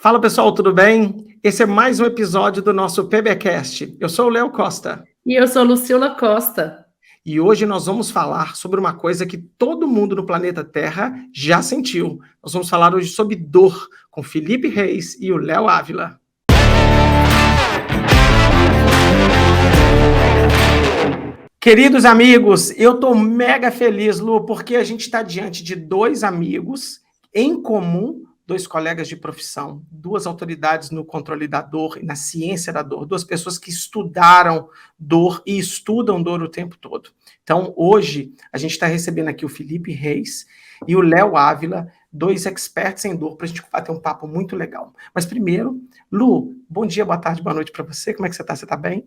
Fala pessoal, tudo bem? Esse é mais um episódio do nosso PBcast. Eu sou o Léo Costa. E eu sou Lucila Costa. E hoje nós vamos falar sobre uma coisa que todo mundo no planeta Terra já sentiu. Nós vamos falar hoje sobre dor, com Felipe Reis e o Léo Ávila. Queridos amigos, eu estou mega feliz, Lu, porque a gente está diante de dois amigos em comum, dois colegas de profissão, duas autoridades no controle da dor e na ciência da dor, duas pessoas que estudaram dor e estudam dor o tempo todo. Então, hoje, a gente está recebendo aqui o Felipe Reis e o Léo Ávila, dois experts em dor, para a gente bater um papo muito legal. Mas primeiro, Lu, bom dia, boa tarde, boa noite para você. Como é que você está? Você está bem?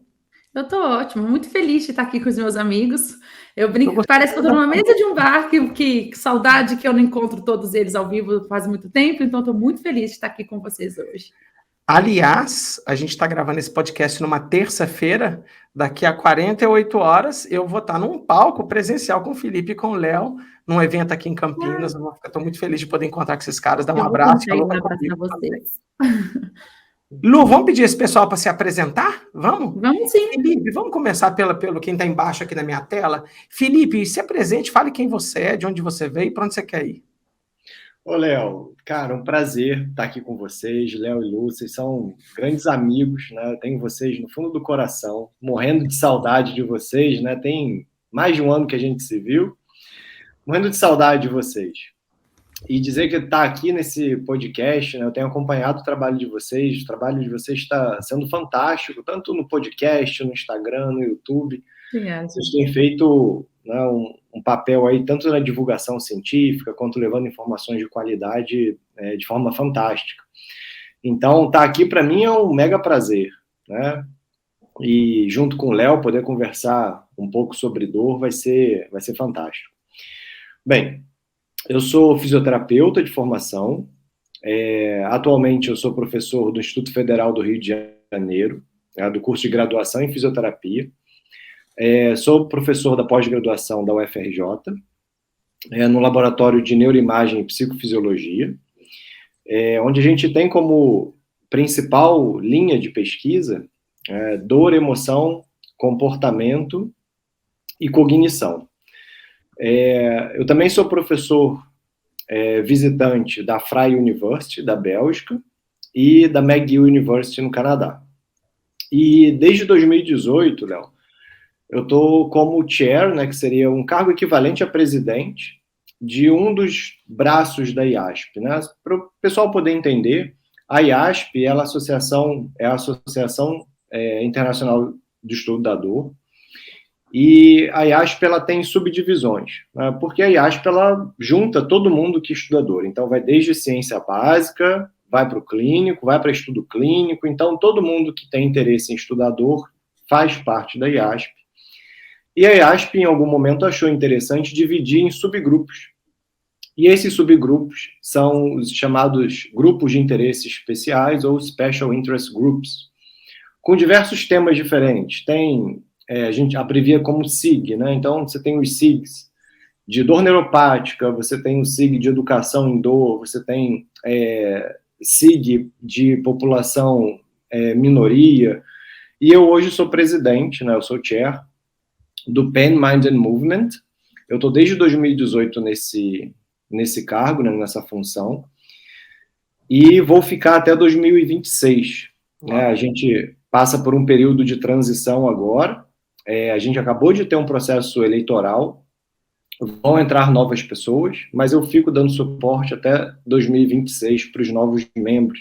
Eu estou ótima, muito feliz de estar aqui com os meus amigos. Eu brinco, parece que eu estou numa mesa de um bar, que saudade que eu não encontro todos eles ao vivo faz muito tempo, então estou muito feliz de estar aqui com vocês hoje. Aliás, a gente está gravando esse podcast numa terça-feira, daqui a 48 horas eu vou estar num palco presencial com o Felipe e com o Léo, num evento aqui em Campinas. Eu estou muito feliz de poder encontrar com esses caras, dar um abraço. Eu vou abraçar vocês. Lu, vamos pedir esse pessoal para se apresentar? Vamos? Vamos sim. Felipe, vamos começar pelo quem está embaixo aqui na minha tela. Felipe, se apresente, fale quem você é, de onde você veio e para onde você quer ir. Ô, Léo, cara, um prazer estar aqui com vocês, Léo e Lu, vocês são grandes amigos, né? Eu tenho vocês no fundo do coração, morrendo de saudade de vocês, né? Tem mais de um ano que a gente se viu, morrendo de saudade de vocês. E dizer que estar aqui nesse podcast, né? Eu tenho acompanhado o trabalho de vocês, o trabalho de vocês está sendo fantástico, tanto no podcast, no Instagram, no YouTube. Obrigada. Vocês têm feito, né, um papel aí, tanto na divulgação científica, quanto levando informações de qualidade de forma fantástica. Então, estar aqui, para mim, é um mega prazer, né? E, junto com o Léo, poder conversar um pouco sobre dor vai ser fantástico. Bem, eu sou fisioterapeuta de formação. Atualmente, eu sou professor do Instituto Federal do Rio de Janeiro, do curso de graduação em fisioterapia. Sou professor da pós-graduação da UFRJ, no laboratório de neuroimagem e psicofisiologia, onde a gente tem como principal linha de pesquisa dor, emoção, comportamento e cognição. Eu também sou professor visitante da Freie University, da Bélgica, e da McGill University, no Canadá. E desde 2018, Léo, eu estou como chair, né, que seria um cargo equivalente a presidente de um dos braços da IASP, né? Para o pessoal poder entender, a IASP é a Associação Internacional de Estudo da Dor, e a IASP ela tem subdivisões, né? Porque a IASP ela junta todo mundo que estuda dor, então vai desde ciência básica, vai para o clínico, vai para estudo clínico, então todo mundo que tem interesse em estudar dor faz parte da IASP. E a IASP, em algum momento, achou interessante dividir em subgrupos. E esses subgrupos são os chamados grupos de interesse especiais, ou Special Interest Groups, com diversos temas diferentes. A gente abrevia como SIG, né? Então, você tem os SIGs de dor neuropática, você tem o SIG de educação em dor, você tem SIG de população minoria. E eu hoje sou presidente, né? Eu sou chair do Pain, Mind and Movement. Eu estou desde 2018 nesse cargo, né, nessa função, e vou ficar até 2026. Né? A gente passa por um período de transição agora, a gente acabou de ter um processo eleitoral, vão entrar novas pessoas, mas eu fico dando suporte até 2026 para os novos membros.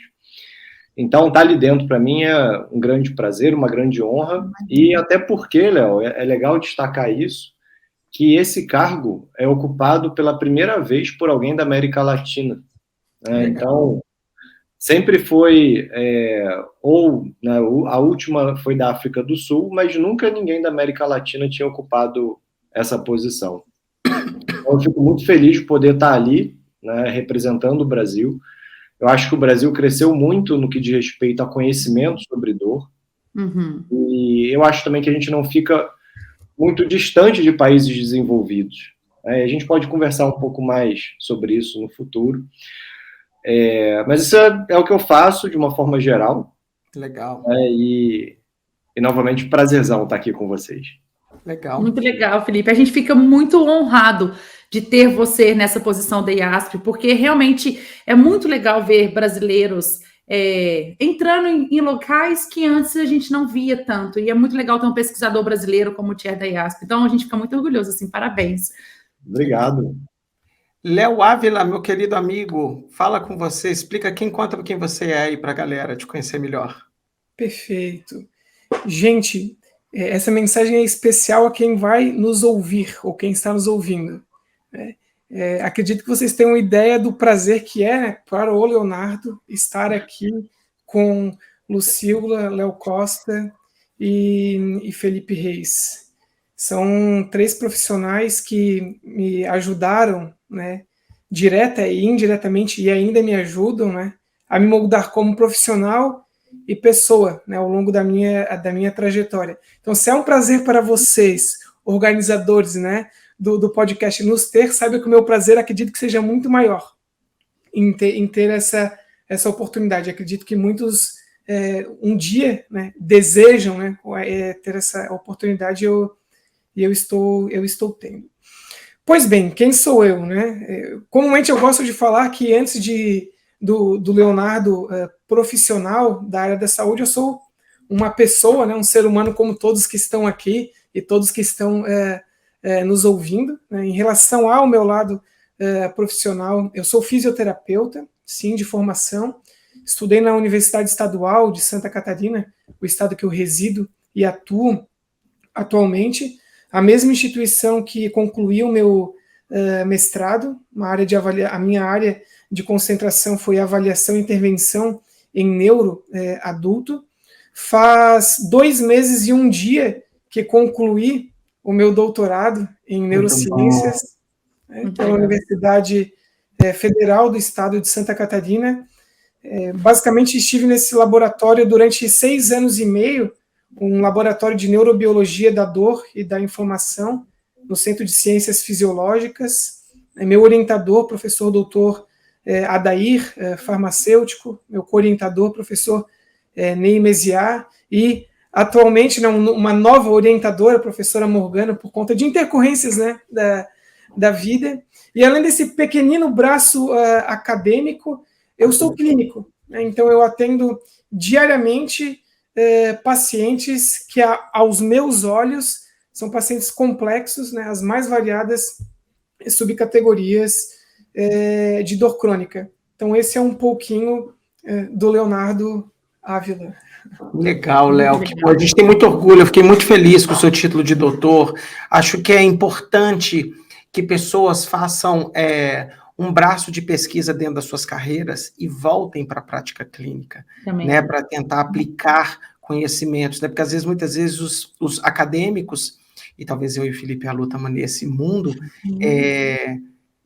Então, estar ali dentro, para mim, é um grande prazer, uma grande honra, e até porque, Léo, é legal destacar isso, que esse cargo é ocupado pela primeira vez por alguém da América Latina. Então, sempre foi, né, a última foi da África do Sul, mas nunca ninguém da América Latina tinha ocupado essa posição. Então, eu fico muito feliz de poder estar ali, né, representando o Brasil. Eu acho que o Brasil cresceu muito no que diz respeito a conhecimento sobre dor. Uhum. E eu acho também que a gente não fica muito distante de países desenvolvidos. A gente pode conversar um pouco mais sobre isso no futuro. Mas isso é o que eu faço de uma forma geral. Legal. E novamente, prazerzão estar aqui com vocês. Legal. Muito legal, Felipe. A gente fica muito honrado de ter você nessa posição da IASP, porque realmente é muito legal ver brasileiros entrando em locais que antes a gente não via tanto. E é muito legal ter um pesquisador brasileiro como o Thierry da IASP. Então, a gente fica muito orgulhoso, assim, parabéns. Obrigado. Léo Ávila, meu querido amigo, fala com você, explica conta quem você é aí para a galera te conhecer melhor. Perfeito. Gente, essa mensagem é especial a quem vai nos ouvir, ou quem está nos ouvindo. Acredito que vocês tenham ideia do prazer que é para o Leonardo estar aqui com Lucila, Léo Costa e Felipe Reis. São 3 profissionais que me ajudaram, né, direta e indiretamente, e ainda me ajudam, né, a me moldar como profissional e pessoa, né, ao longo da minha trajetória. Então, se é um prazer para vocês, organizadores, né, do podcast, nos ter, saiba que o meu prazer, acredito que seja muito maior em ter essa oportunidade. Acredito que muitos um dia, né, desejam, né, ter essa oportunidade, e eu estou tendo. Pois bem, quem sou eu, né? Comumente eu gosto de falar que antes do Leonardo profissional da área da saúde, eu sou uma pessoa, né, um ser humano como todos que estão aqui e todos que estão nos ouvindo. Né? Em relação ao meu lado profissional, eu sou fisioterapeuta, sim, de formação. Estudei na Universidade Estadual de Santa Catarina, o estado que eu resido e atuo atualmente. A mesma instituição que concluiu o meu mestrado, a minha área de concentração foi avaliação e intervenção em neuro adulto. Faz 2 meses e 1 dia que concluí o meu doutorado em neurociências pela Universidade Federal do Estado de Santa Catarina. Basicamente estive nesse laboratório durante 6 anos e meio, um laboratório de neurobiologia da dor e da inflamação no Centro de Ciências Fisiológicas. Meu orientador, professor doutor Adair, farmacêutico, meu co-orientador, professor Ney Mesiar, e atualmente uma nova orientadora, professora Morgana, por conta de intercorrências, né, da vida. E além desse pequenino braço acadêmico, eu sou clínico, né, então eu atendo diariamente pacientes que, aos meus olhos, são pacientes complexos, né, as mais variadas subcategorias de dor crônica. Então, esse é um pouquinho do Leonardo Ávila. Legal, Léo. A gente tem muito orgulho, eu fiquei muito feliz com o seu título de doutor. Acho que é importante que pessoas façam um braço de pesquisa dentro das suas carreiras e voltem para a prática clínica, né, para tentar aplicar conhecimentos, né, porque às vezes, muitas vezes, os acadêmicos, e talvez eu e o Felipe Alu estamos nesse mundo,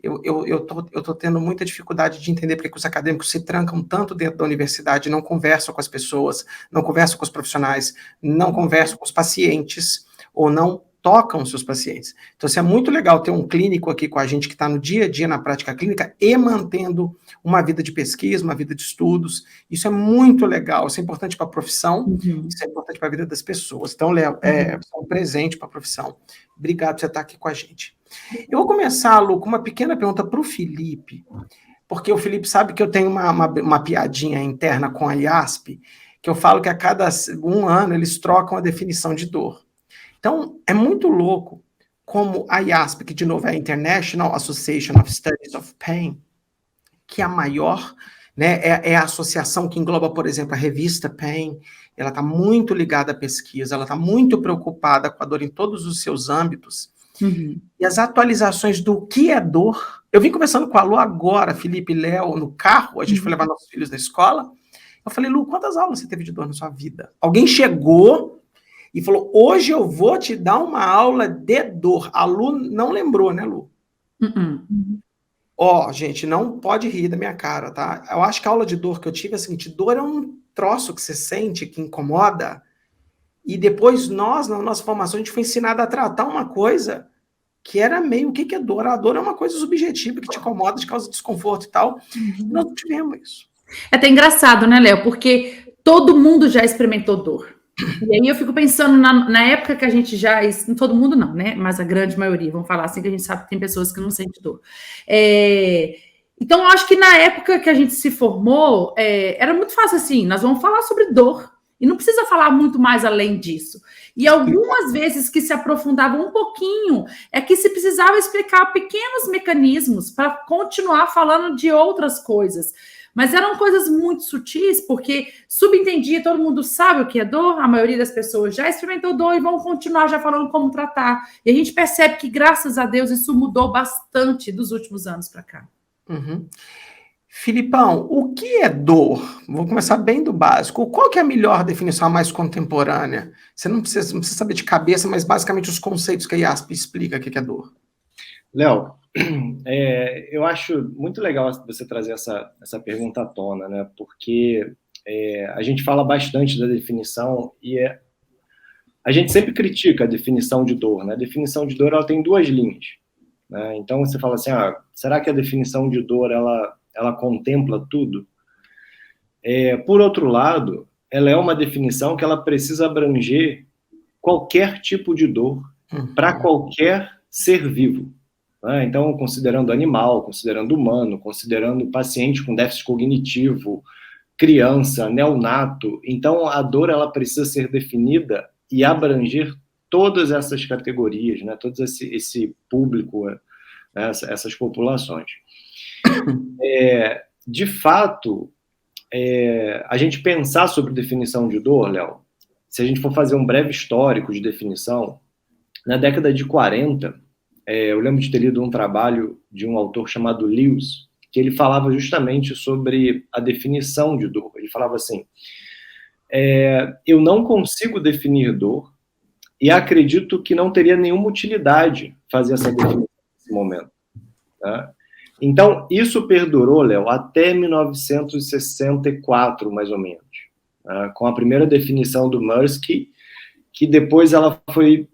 eu tô tendo muita dificuldade de entender porque os acadêmicos se trancam tanto dentro da universidade, não conversam com as pessoas, não conversam com os profissionais, não conversam com os pacientes, ou não tocam os seus pacientes. Então, é muito legal ter um clínico aqui com a gente que está no dia a dia na prática clínica e mantendo uma vida de pesquisa, uma vida de estudos. Isso é muito legal, isso é importante para a profissão, isso é importante para a vida das pessoas. Então, Léo, é um presente para a profissão. Obrigado por você estar aqui com a gente. Eu vou começar, Lu, com uma pequena pergunta para o Felipe, porque o Felipe sabe que eu tenho uma piadinha interna com a IASP, que eu falo que a cada 1 ano eles trocam a definição de dor. Então, é muito louco como a IASP, que de novo é a International Association of Studies of Pain, que é a maior, né, é a associação que engloba, por exemplo, a revista Pain, ela está muito ligada à pesquisa, ela está muito preocupada com a dor em todos os seus âmbitos, e as atualizações do que é dor. Eu vim conversando com a Lu agora, Felipe e Léo, no carro, a gente foi levar nossos filhos na escola, eu falei, Lu, quantas aulas você teve de dor na sua vida? Alguém chegou e falou, hoje eu vou te dar uma aula de dor. A Lu não lembrou, né, Lu? Gente, não pode rir da minha cara, tá? Eu acho que a aula de dor que eu tive é a seguinte, dor é um troço que você sente, que incomoda, e depois nós, na nossa formação, a gente foi ensinado a tratar uma coisa que era meio o que é dor. A dor é uma coisa subjetiva que te incomoda, te causa desconforto e tal. Nós não tivemos isso. É até engraçado, né, Léo? Porque todo mundo já experimentou dor. E aí eu fico pensando na época que a gente já... Todo mundo não, né? Mas a grande maioria, vamos falar assim, que a gente sabe que tem pessoas que não sentem dor. Então, eu acho que na época que a gente se formou, era muito fácil assim, nós vamos falar sobre dor. E não precisa falar muito mais além disso. E algumas vezes que se aprofundava um pouquinho, é que se precisava explicar pequenos mecanismos para continuar falando de outras coisas. Mas eram coisas muito sutis, porque subentendia, todo mundo sabe o que é dor, a maioria das pessoas já experimentou dor e vão continuar já falando como tratar. E a gente percebe que, graças a Deus, isso mudou bastante dos últimos anos para cá. Uhum. Filipão, o que é dor? Vou começar bem do básico. Qual que é a melhor definição, a mais contemporânea? Você não precisa saber de cabeça, mas basicamente os conceitos que a IASP explica o que é dor. Léo, eu acho muito legal você trazer essa pergunta à tona, né? Porque a gente fala bastante da definição e a gente sempre critica a definição de dor, né? A definição de dor ela tem duas linhas, né? Então você fala assim, será que a definição de dor ela contempla tudo? Por outro lado, ela é uma definição que ela precisa abranger qualquer tipo de dor para qualquer ser vivo. Então, considerando animal, considerando humano, considerando paciente com déficit cognitivo, criança, neonato. Então, a dor ela precisa ser definida e abranger todas essas categorias, né? Todo esse público, né? Essas populações. De fato, a gente pensar sobre definição de dor, Léo, se a gente for fazer um breve histórico de definição, na década de 40, eu lembro de ter lido um trabalho de um autor chamado Lewis, que ele falava justamente sobre a definição de dor. Ele falava assim, eu não consigo definir dor e acredito que não teria nenhuma utilidade fazer essa definição nesse momento. Tá? Então, isso perdurou, Léo, até 1964, mais ou menos, tá? Com a primeira definição do Mirsky, que depois ela foi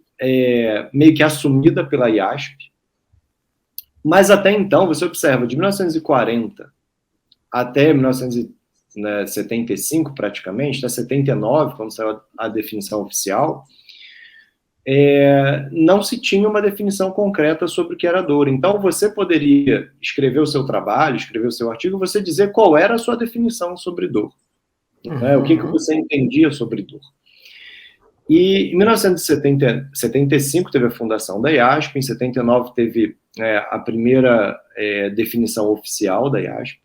meio que assumida pela IASP, mas até então, você observa, de 1940 até 1975, praticamente, até 79, quando saiu a definição oficial, não se tinha uma definição concreta sobre o que era dor. Então, você poderia escrever o seu trabalho, escrever o seu artigo, você dizer qual era a sua definição sobre dor. O que você entendia sobre dor. E em 1975 teve a fundação da IASP, em 79 teve a primeira definição oficial da IASP,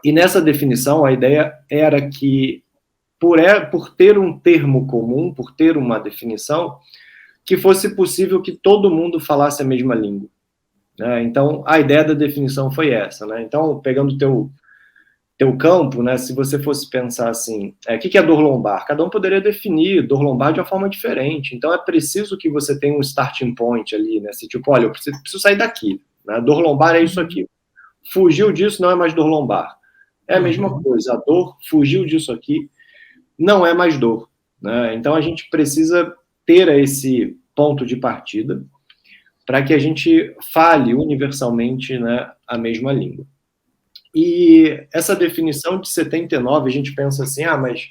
e nessa definição a ideia era que, por ter um termo comum, por ter uma definição, que fosse possível que todo mundo falasse a mesma língua. Né? Então, a ideia da definição foi essa. Né? Então, pegando o teu campo, né, se você fosse pensar assim, o que é dor lombar? Cada um poderia definir dor lombar de uma forma diferente. Então, é preciso que você tenha um starting point ali, né? Se, tipo, olha, eu preciso sair daqui. Né? Dor lombar é isso aqui. Fugiu disso, não é mais dor lombar. É a mesma coisa. A dor fugiu disso aqui, não é mais dor. Né? Então, a gente precisa ter esse ponto de partida para que a gente fale universalmente, né, a mesma língua. E essa definição de 79, a gente pensa assim, mas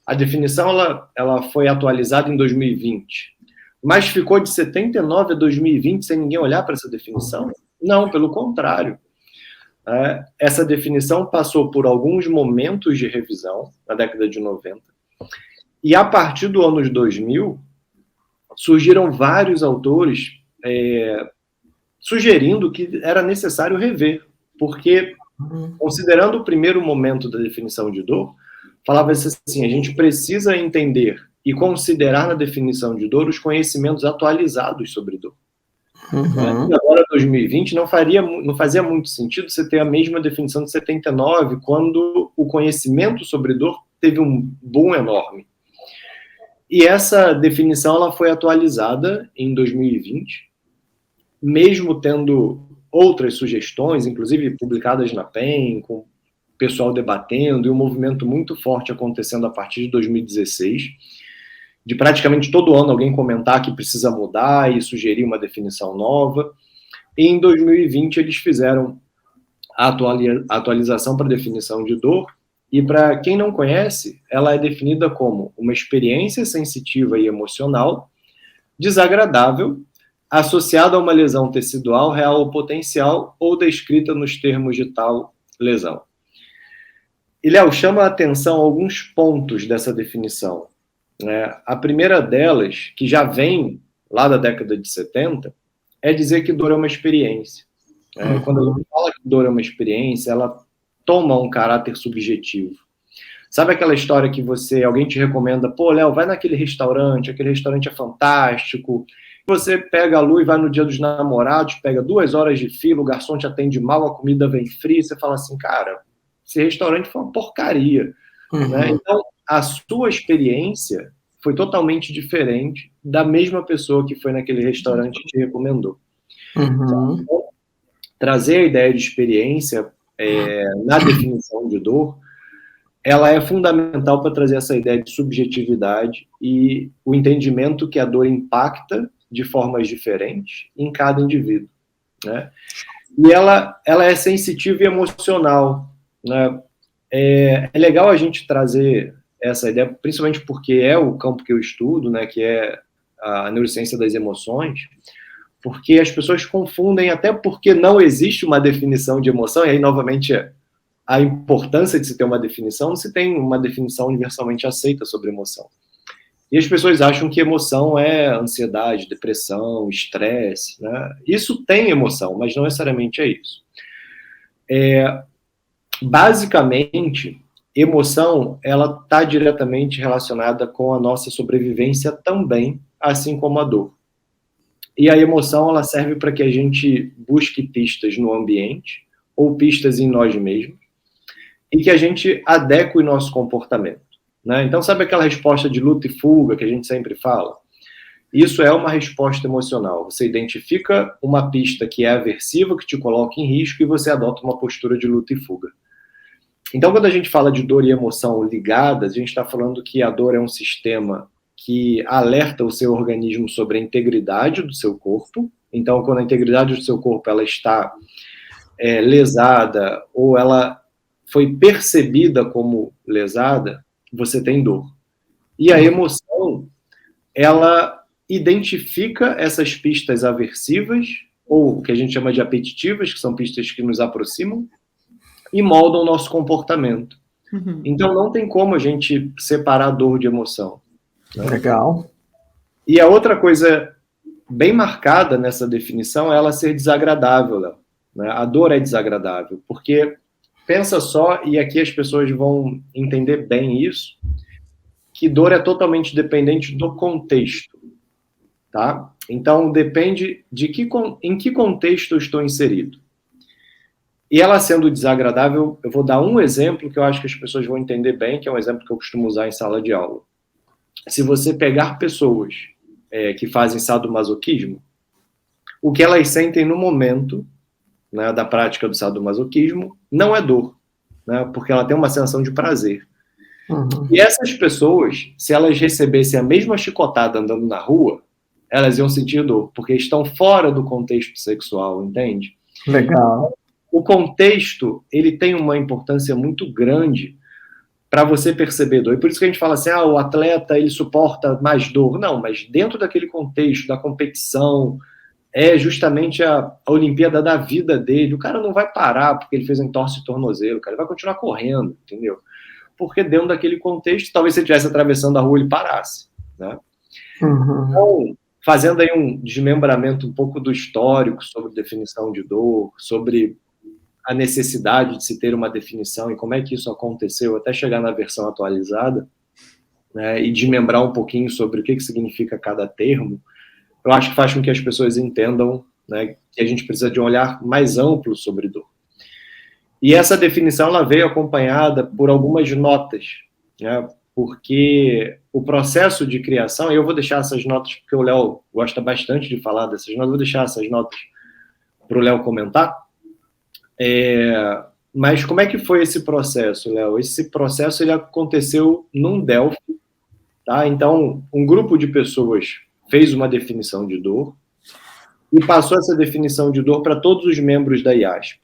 a definição ela foi atualizada em 2020, mas ficou de 79 a 2020 sem ninguém olhar para essa definição? Não, pelo contrário. Essa definição passou por alguns momentos de revisão, na década de 90, e a partir do ano de 2000, surgiram vários autores sugerindo que era necessário rever, porque, considerando o primeiro momento da definição de dor, falava assim, a gente precisa entender e considerar na definição de dor os conhecimentos atualizados sobre dor. E agora, 2020, não fazia muito sentido você ter a mesma definição de 79, quando o conhecimento sobre dor teve um boom enorme. E essa definição ela foi atualizada em 2020, mesmo tendo outras sugestões, inclusive publicadas na PEN, com o pessoal debatendo, e um movimento muito forte acontecendo a partir de 2016, de praticamente todo ano alguém comentar que precisa mudar e sugerir uma definição nova. E em 2020 eles fizeram a atualização para definição de dor, e para quem não conhece, ela é definida como uma experiência sensitiva e emocional desagradável associada a uma lesão tecidual real ou potencial ou descrita nos termos de tal lesão. E, Léo, chama a atenção alguns pontos dessa definição. A primeira delas, que já vem lá da década de 70, é dizer que dor é uma experiência. Quando a gente fala que dor é uma experiência, ela toma um caráter subjetivo. Sabe aquela história que alguém te recomenda, pô, Léo, vai naquele restaurante, aquele restaurante é fantástico. Você pega a luz, vai no dia dos namorados, pega 2 horas de fila, o garçom te atende mal, a comida vem fria, você fala assim, cara, esse restaurante foi uma porcaria. Né? Então, a sua experiência foi totalmente diferente da mesma pessoa que foi naquele restaurante e te recomendou. Então, trazer a ideia de experiência na definição de dor, ela é fundamental para trazer essa ideia de subjetividade e o entendimento que a dor impacta de formas diferentes em cada indivíduo. Né? E ela é sensitiva e emocional. Né? É legal a gente trazer essa ideia, principalmente porque é o campo que eu estudo, né, que é a neurociência das emoções, porque as pessoas confundem, até porque não existe uma definição de emoção, e aí, novamente, a importância de se ter uma definição, não se tem uma definição universalmente aceita sobre emoção. E as pessoas acham que emoção é ansiedade, depressão, estresse, né? Isso tem emoção, mas não necessariamente é isso. Basicamente, emoção, ela está diretamente relacionada com a nossa sobrevivência também, assim como a dor. E a emoção, ela serve para que a gente busque pistas no ambiente ou pistas em nós mesmos e que a gente adeque o nosso comportamento. Né? Então, sabe aquela resposta de luta e fuga que a gente sempre fala? Isso é uma resposta emocional. Você identifica uma pista que é aversiva, que te coloca em risco, e você adota uma postura de luta e fuga. Então, quando a gente fala de dor e emoção ligadas, a gente está falando que a dor é um sistema que alerta o seu organismo sobre a integridade do seu corpo. Então, quando a integridade do seu corpo ela está lesada ou ela foi percebida como lesada, você tem dor. E a emoção, ela identifica essas pistas aversivas, ou o que a gente chama de apetitivas, que são pistas que nos aproximam, e moldam o nosso comportamento. Então, não tem como a gente separar dor de emoção. Né? Legal. E a outra coisa bem marcada nessa definição é ela ser desagradável, Léo. Né? A dor é desagradável, porque pensa só, e aqui as pessoas vão entender bem isso, que dor é totalmente dependente do contexto. Tá? Então, depende de em que contexto eu estou inserido. E ela sendo desagradável, eu vou dar um exemplo que eu acho que as pessoas vão entender bem, que é um exemplo que eu costumo usar em sala de aula. Se você pegar pessoas que fazem sadomasoquismo, o que elas sentem no momento, né, da prática do sadomasoquismo não é dor, né, porque ela tem uma sensação de prazer. E essas pessoas, se elas recebessem a mesma chicotada andando na rua, elas iam sentir dor, porque estão fora do contexto sexual, entende? Legal. O contexto, ele tem uma importância muito grande para você perceber dor. E por isso que a gente fala assim, o atleta, ele suporta mais dor. Não, mas dentro daquele contexto, da competição, é justamente a Olimpíada da vida dele. O cara não vai parar porque ele fez um entorse de tornozelo, cara, ele vai continuar correndo, entendeu? Porque dentro daquele contexto, talvez se ele estivesse atravessando a rua, ele parasse, né? Então, fazendo aí um desmembramento um pouco do histórico sobre definição de dor, sobre a necessidade de se ter uma definição e como é que isso aconteceu até chegar na versão atualizada, né, e desmembrar um pouquinho sobre o que significa cada termo, eu acho que faz com que as pessoas entendam, né, que a gente precisa de um olhar mais amplo sobre dor. E essa definição ela veio acompanhada por algumas notas, né, porque o processo de criação, e eu vou deixar essas notas, porque o Léo gosta bastante de falar dessas notas, vou deixar essas notas para o Léo comentar. Mas como é que foi esse processo, Léo? Esse processo ele aconteceu num Delphi, tá? Então, um grupo de pessoas fez uma definição de dor e passou essa definição de dor para todos os membros da IASP.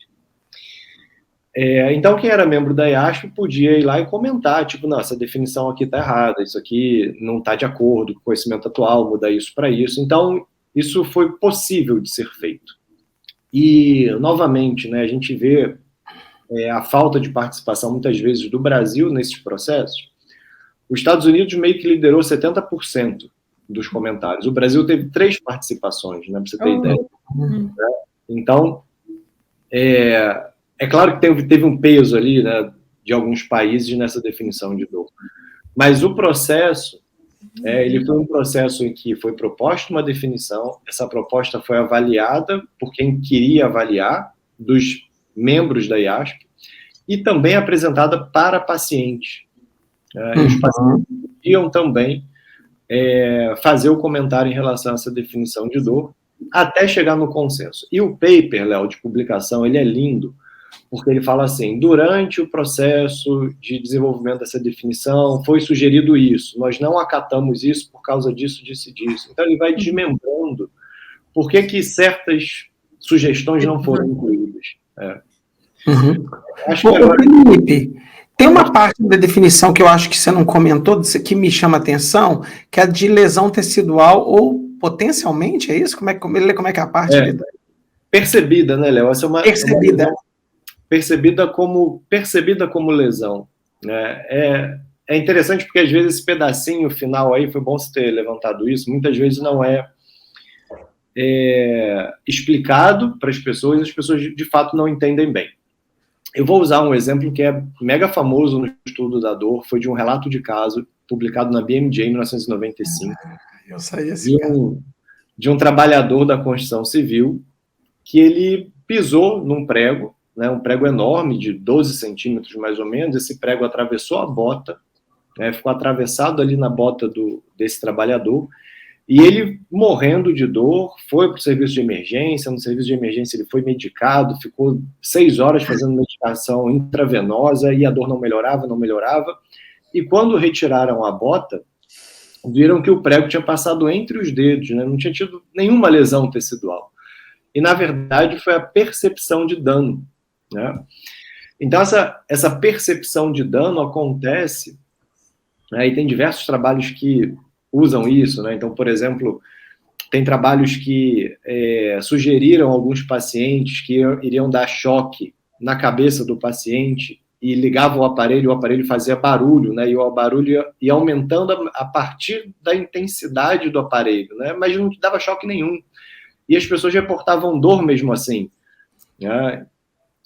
Então, quem era membro da IASP podia ir lá e comentar, tipo, não, essa definição aqui está errada, isso aqui não está de acordo com o conhecimento atual, muda isso para isso. Então, isso foi possível de ser feito. E, novamente, né, a gente vê a falta de participação, muitas vezes, do Brasil nesses processos. Os Estados Unidos meio que liderou 70% dos comentários. O Brasil teve 3 participações, né, para você ter ideia. Então, é claro que teve um peso ali, né, de alguns países nessa definição de dor. Mas o processo, ele foi um processo em que foi proposta uma definição, essa proposta foi avaliada por quem queria avaliar, dos membros da IASP, e também apresentada para pacientes. Os pacientes podiam também fazer o comentário em relação a essa definição de dor, até chegar no consenso. E o paper, Léo, de publicação, ele é lindo, porque ele fala assim, durante o processo de desenvolvimento dessa definição, foi sugerido isso, nós não acatamos isso por causa disso, disso e disso. Então, ele vai desmembrando por que certas sugestões não foram incluídas. Acho que agora... Felipe, tem uma parte da definição que eu acho que você não comentou, que me chama a atenção, que é a de lesão tecidual ou potencialmente, é isso? Como é que é a parte? Percebida, né, Léo? Essa é uma percebida. Percebida como lesão. É interessante porque, às vezes, esse pedacinho final aí, foi bom você ter levantado isso, muitas vezes não é explicado para as pessoas de fato não entendem bem. Eu vou usar um exemplo que é mega famoso no estudo da dor, foi de um relato de caso publicado na BMJ em 1995, eu sei esse de um trabalhador da construção civil que ele pisou num prego, né, um prego enorme, de 12 centímetros mais ou menos, esse prego atravessou a bota, ficou atravessado ali na bota desse trabalhador, e ele, morrendo de dor, foi para o serviço de emergência, no serviço de emergência ele foi medicado, ficou 6 horas fazendo medicação intravenosa, e a dor não melhorava, e quando retiraram a bota, viram que o prego tinha passado entre os dedos, né, não tinha tido nenhuma lesão tecidual. E, na verdade, foi a percepção de dano. Né? Então, essa percepção de dano acontece, né, e tem diversos trabalhos que usam isso. Né? Então, por exemplo, tem trabalhos que sugeriram a alguns pacientes que iriam dar choque na cabeça do paciente e ligavam o aparelho fazia barulho, né? E o barulho ia aumentando a partir da intensidade do aparelho, né? Mas não dava choque nenhum. E as pessoas reportavam dor mesmo assim. Né?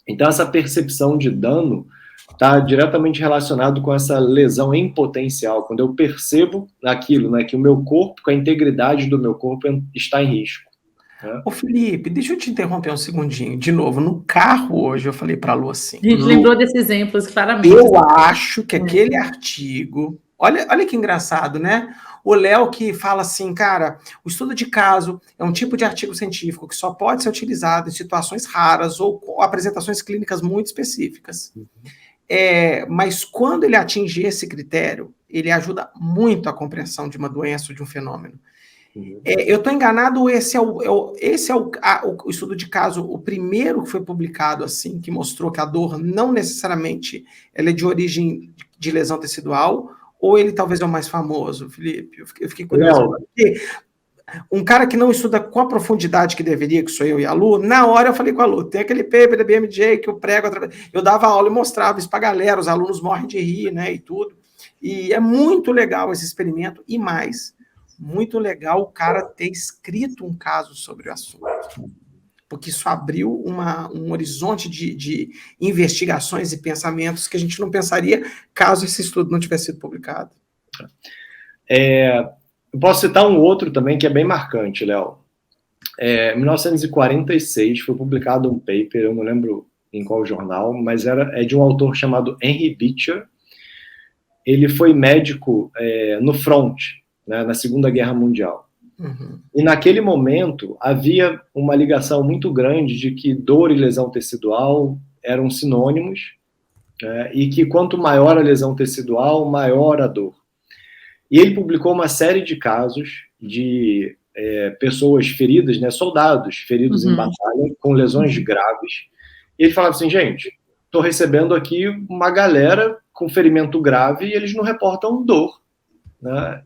Então, essa percepção de dano está diretamente relacionado com essa lesão em potencial, quando eu percebo aquilo, né, que o meu corpo, que a integridade do meu corpo está em risco. Né? Ô Felipe, deixa eu te interromper um segundinho. De novo, no carro hoje eu falei para a Lu assim... A gente lembrou desses exemplos, claramente. Eu acho que aquele artigo... Olha que engraçado, né? O Léo que fala assim, cara, o estudo de caso é um tipo de artigo científico que só pode ser utilizado em situações raras ou com apresentações clínicas muito específicas. Mas quando ele atinge esse critério, ele ajuda muito a compreensão de uma doença ou de um fenômeno. Eu estou enganado, esse é o estudo de caso, o primeiro que foi publicado assim, que mostrou que a dor não necessariamente ela é de origem de lesão tecidual, ou ele talvez é o mais famoso, Felipe? Eu fiquei curioso. Porque um cara que não estuda com a profundidade que deveria, que sou eu e a Lu, na hora eu falei com a Lu, tem aquele paper da BMJ que eu prego, eu dava aula e mostrava isso para a galera, os alunos morrem de rir, né, e tudo. E é muito legal esse experimento, e mais, muito legal o cara ter escrito um caso sobre o assunto. Porque isso abriu um horizonte de investigações e pensamentos que a gente não pensaria caso esse estudo não tivesse sido publicado. Eu posso citar um outro também que é bem marcante, Léo. Em 1946 foi publicado um paper, eu não lembro em qual jornal, mas é de um autor chamado Henry Beecher. Ele foi médico no front, né, na Segunda Guerra Mundial. Uhum. E naquele momento havia uma ligação muito grande de que dor e lesão tecidual eram sinônimos, e que quanto maior a lesão tecidual, maior a dor. E ele publicou uma série de casos de pessoas feridas, né, soldados feridos em batalha, com lesões graves. E ele falava assim, gente, estou recebendo aqui uma galera com ferimento grave e eles não reportam dor. Né?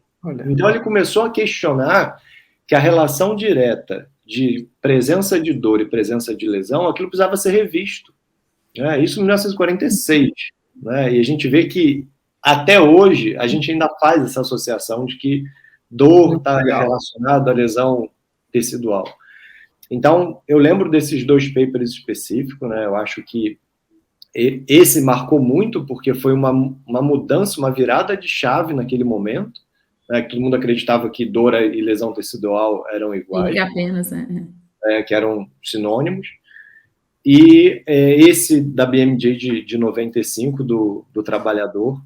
Então ele começou a questionar que a relação direta de presença de dor e presença de lesão, aquilo precisava ser revisto. Né? Isso em 1946. Né? E a gente vê que, até hoje, a gente ainda faz essa associação de que dor está relacionada à lesão tecidual. Então, eu lembro desses 2 papers específicos, né? Eu acho que esse marcou muito, porque foi uma mudança, uma virada de chave naquele momento, né? Todo mundo acreditava que dor e lesão tecidual eram iguais. E apenas, que eram sinônimos. E esse da BMJ de 95, do trabalhador.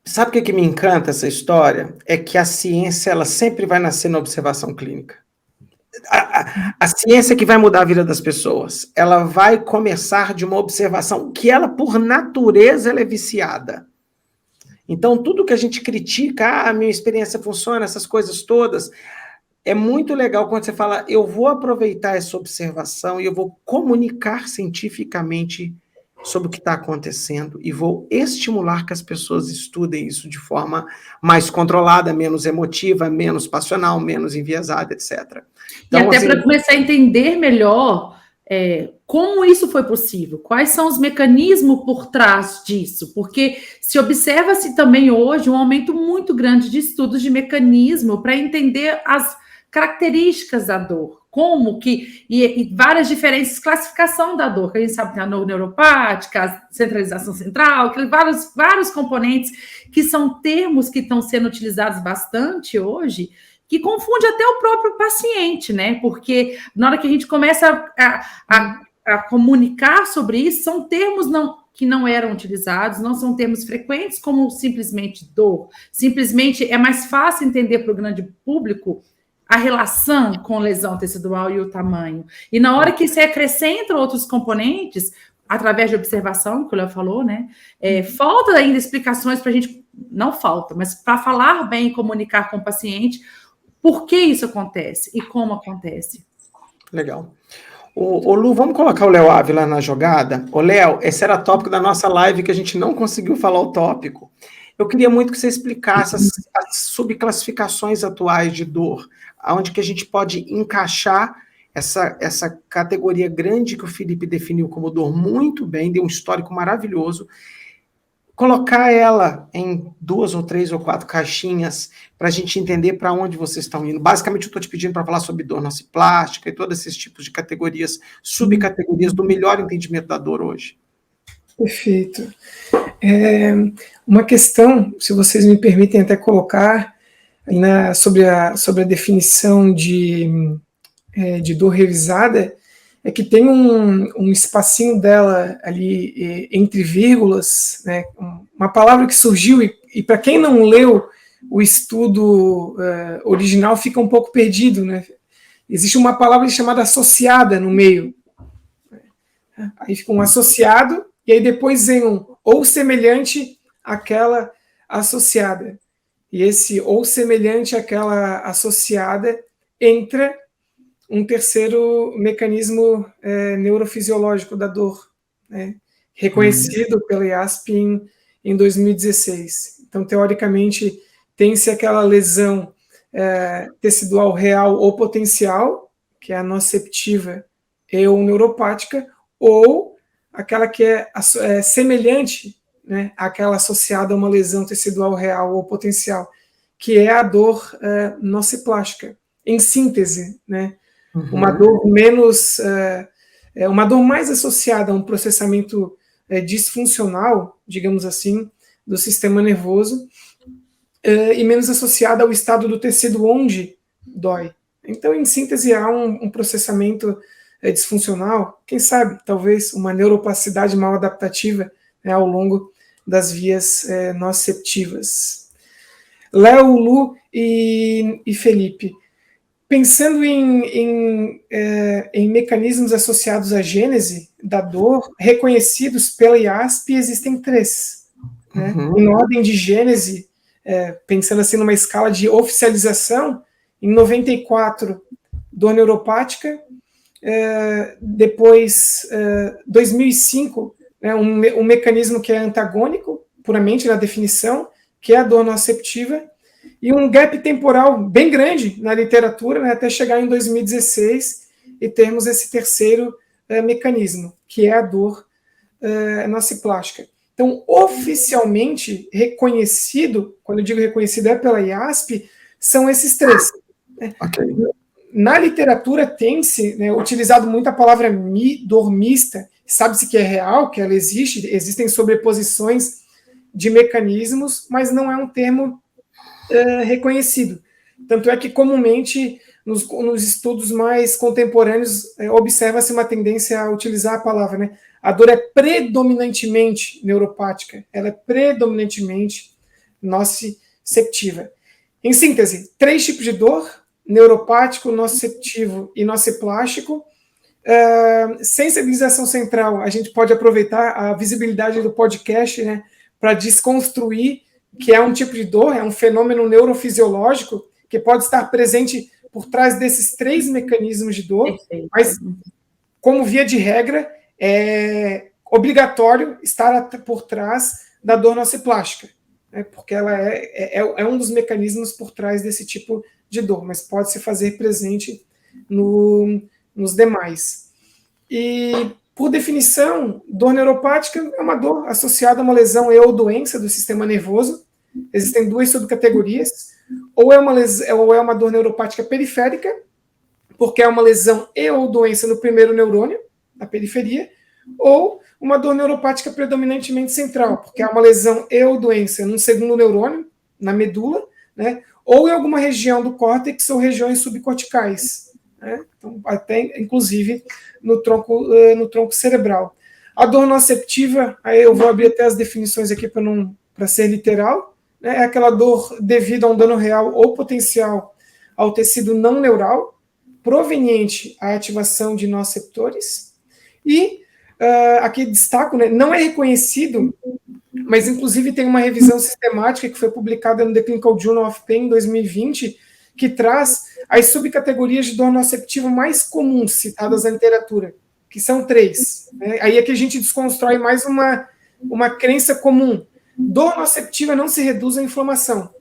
Sabe o que me encanta essa história? É que a ciência ela sempre vai nascer na observação clínica. A ciência que vai mudar a vida das pessoas, ela vai começar de uma observação que ela, por natureza, ela é viciada. Então, tudo que a gente critica, a minha experiência funciona, essas coisas todas, é muito legal quando você fala, eu vou aproveitar essa observação e eu vou comunicar cientificamente sobre o que está acontecendo e vou estimular que as pessoas estudem isso de forma mais controlada, menos emotiva, menos passional, menos enviesada, etc. Então, e até assim, para começar a entender melhor como isso foi possível, quais são os mecanismos por trás disso, porque se observa-se também hoje um aumento muito grande de estudos de mecanismo para entender as características da dor, como que, e várias diferentes classificação da dor, que a gente sabe que tem a dor neuropática, a centralização central, vários componentes que são termos que estão sendo utilizados bastante hoje, que confunde até o próprio paciente, né? Porque na hora que a gente começa a comunicar sobre isso, são termos que não eram utilizados, não são termos frequentes como simplesmente dor. Simplesmente é mais fácil entender para o grande público a relação com lesão tecidual e o tamanho. E na hora que você acrescenta outros componentes, através de observação, que o Léo falou, né? Falta ainda explicações para a gente, não falta, mas para falar bem e comunicar com o paciente por que isso acontece e como acontece. Legal. Ô Lu, vamos colocar o Léo Ávila na jogada? Ô Léo, esse era tópico da nossa live que a gente não conseguiu falar o tópico. Eu queria muito que você explicasse as subclassificações atuais de dor, onde que a gente pode encaixar essa categoria grande que o Felipe definiu como dor muito bem, deu um histórico maravilhoso, colocar ela em 2 ou 3 ou 4 caixinhas para a gente entender para onde vocês estão indo. Basicamente, eu estou te pedindo para falar sobre dor nociplástica e todos esses tipos de categorias, subcategorias do melhor entendimento da dor hoje. Perfeito. Uma questão, se vocês me permitem até colocar sobre a definição de dor revisada, é que tem um espacinho dela ali entre vírgulas, né, uma palavra que surgiu e para quem não leu o estudo original fica um pouco perdido, né? Existe uma palavra chamada associada no meio. Aí fica um associado e aí depois vem um ou semelhante àquela associada. E esse ou semelhante àquela associada entra um terceiro mecanismo neurofisiológico da dor, né, reconhecido pela IASP em 2016. Então, teoricamente, tem-se aquela lesão tecidual real ou potencial, que é a nociceptiva ou neuropática, ou aquela que é semelhante, né, àquela associada a uma lesão tecidual real ou potencial, que é a dor nociplástica. Em síntese, né? Uma dor menos, uma dor mais associada a um processamento disfuncional, digamos assim, do sistema nervoso, e menos associada ao estado do tecido onde dói. Então, em síntese, há um processamento disfuncional, quem sabe, talvez, uma neuroplasticidade mal adaptativa, né, ao longo das vias nociceptivas. Léo, Lu e Felipe, pensando em mecanismos associados à gênese da dor, reconhecidos pela IASP, existem 3. Né? Em ordem de gênese, pensando assim numa escala de oficialização, em 94, dor neuropática, depois, 2005, um mecanismo que é antagônico, puramente na definição, que é a dor nociceptiva, e um gap temporal bem grande na literatura, né, até chegar em 2016 e termos esse terceiro mecanismo, que é a dor nociplástica. Então, oficialmente reconhecido, quando eu digo reconhecido é pela IASP, são esses três. Okay. Na literatura tem-se utilizado muito a palavra dor mista, sabe-se que é real, que ela existe, existem sobreposições de mecanismos, mas não é um termo reconhecido. Tanto é que comumente nos estudos mais contemporâneos observa-se uma tendência a utilizar a palavra, né? A dor é predominantemente neuropática, ela é predominantemente nociceptiva. Em síntese, 3 tipos de dor: neuropático, nociceptivo e nociplástico. Sensibilização central, a gente pode aproveitar a visibilidade do podcast, né, para desconstruir que é um tipo de dor, é um fenômeno neurofisiológico que pode estar presente por trás desses 3 mecanismos de dor. Perfeito. Mas, como via de regra, é obrigatório estar por trás da dor nociplástica, né, porque ela é um dos mecanismos por trás desse tipo de dor, mas pode se fazer presente nos demais. E, por definição, dor neuropática é uma dor associada a uma lesão ou doença do sistema nervoso. Existem 2 subcategorias, ou é uma dor neuropática periférica, porque é uma lesão ou doença no primeiro neurônio, na periferia, ou uma dor neuropática predominantemente central, porque é uma lesão ou doença no segundo neurônio, na medula, né, ou em alguma região do córtex ou regiões subcorticais, né, então, até inclusive no tronco cerebral. A dor nociceptiva, aí eu vou abrir até as definições aqui para ser literal, né, é aquela dor devido a um dano real ou potencial ao tecido não neural, proveniente à ativação de nociceptores. E aqui destaco, né, não é reconhecido, mas inclusive tem uma revisão sistemática que foi publicada no The Clinical Journal of Pain em 2020, que traz as subcategorias de dor nociceptiva mais comuns citadas na literatura, que são 3. Né? Aí é que a gente desconstrói mais uma crença comum. Dor nociceptiva não se reduz à inflamação.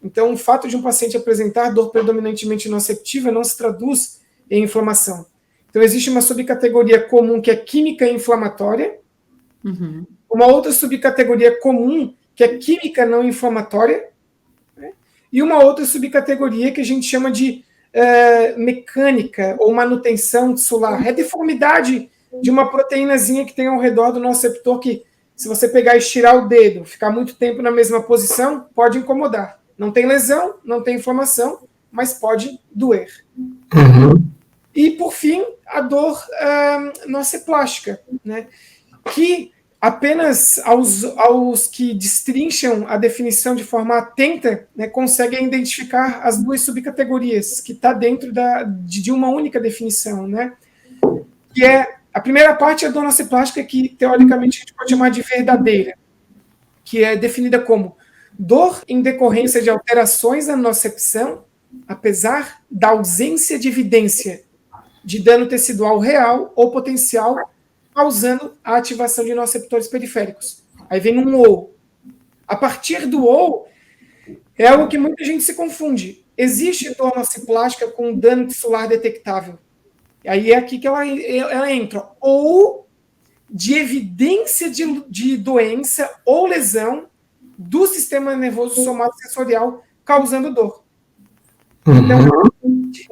Então, o fato de um paciente apresentar dor predominantemente nociceptiva não se traduz em inflamação. Então, existe uma subcategoria comum que é química inflamatória, uma outra subcategoria comum que é química não inflamatória, né? E uma outra subcategoria que a gente chama de mecânica ou manutenção tissular. É deformidade de uma proteínazinha que tem ao redor do nociceptor que, se você pegar e estirar o dedo, ficar muito tempo na mesma posição, pode incomodar. Não tem lesão, não tem inflamação, mas pode doer. E, por fim, a dor nociplástica, né, que apenas aos que destrincham a definição de forma atenta, né, conseguem identificar as 2 subcategorias, que está dentro de uma única definição, né, que é a primeira parte, a dor nociplástica, que teoricamente a gente pode chamar de verdadeira, que é definida como dor em decorrência de alterações na nocicepção, apesar da ausência de evidência de dano tecidual real ou potencial, causando a ativação de nociceptores periféricos. Aí vem um ou. A partir do ou, é algo que muita gente se confunde. Existe dor nociplástica com dano tissular detectável. E aí é aqui que ela entra. Ou de evidência de doença ou lesão do sistema nervoso somatosensorial causando dor. Então,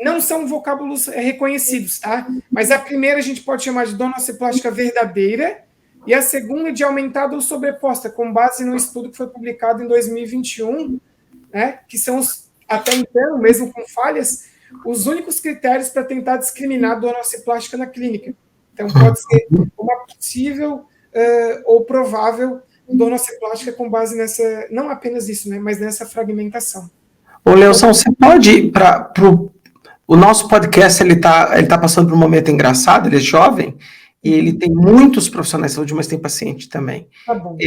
não são vocábulos reconhecidos, tá? Mas a primeira a gente pode chamar de dor nociplástica verdadeira e a segunda de aumentada ou sobreposta, com base no estudo que foi publicado em 2021, né, que são, até então, mesmo com falhas, os únicos critérios para tentar discriminar a dor nociplástica na clínica. Então, pode ser uma possível ou provável dor nociplástica com base nessa, não apenas isso, né, mas nessa fragmentação. Ô, Leoção, você pode ir para o nosso podcast, ele tá passando por um momento engraçado, ele é jovem, e ele tem muitos profissionais de saúde, mas tem paciente também. Tá bom.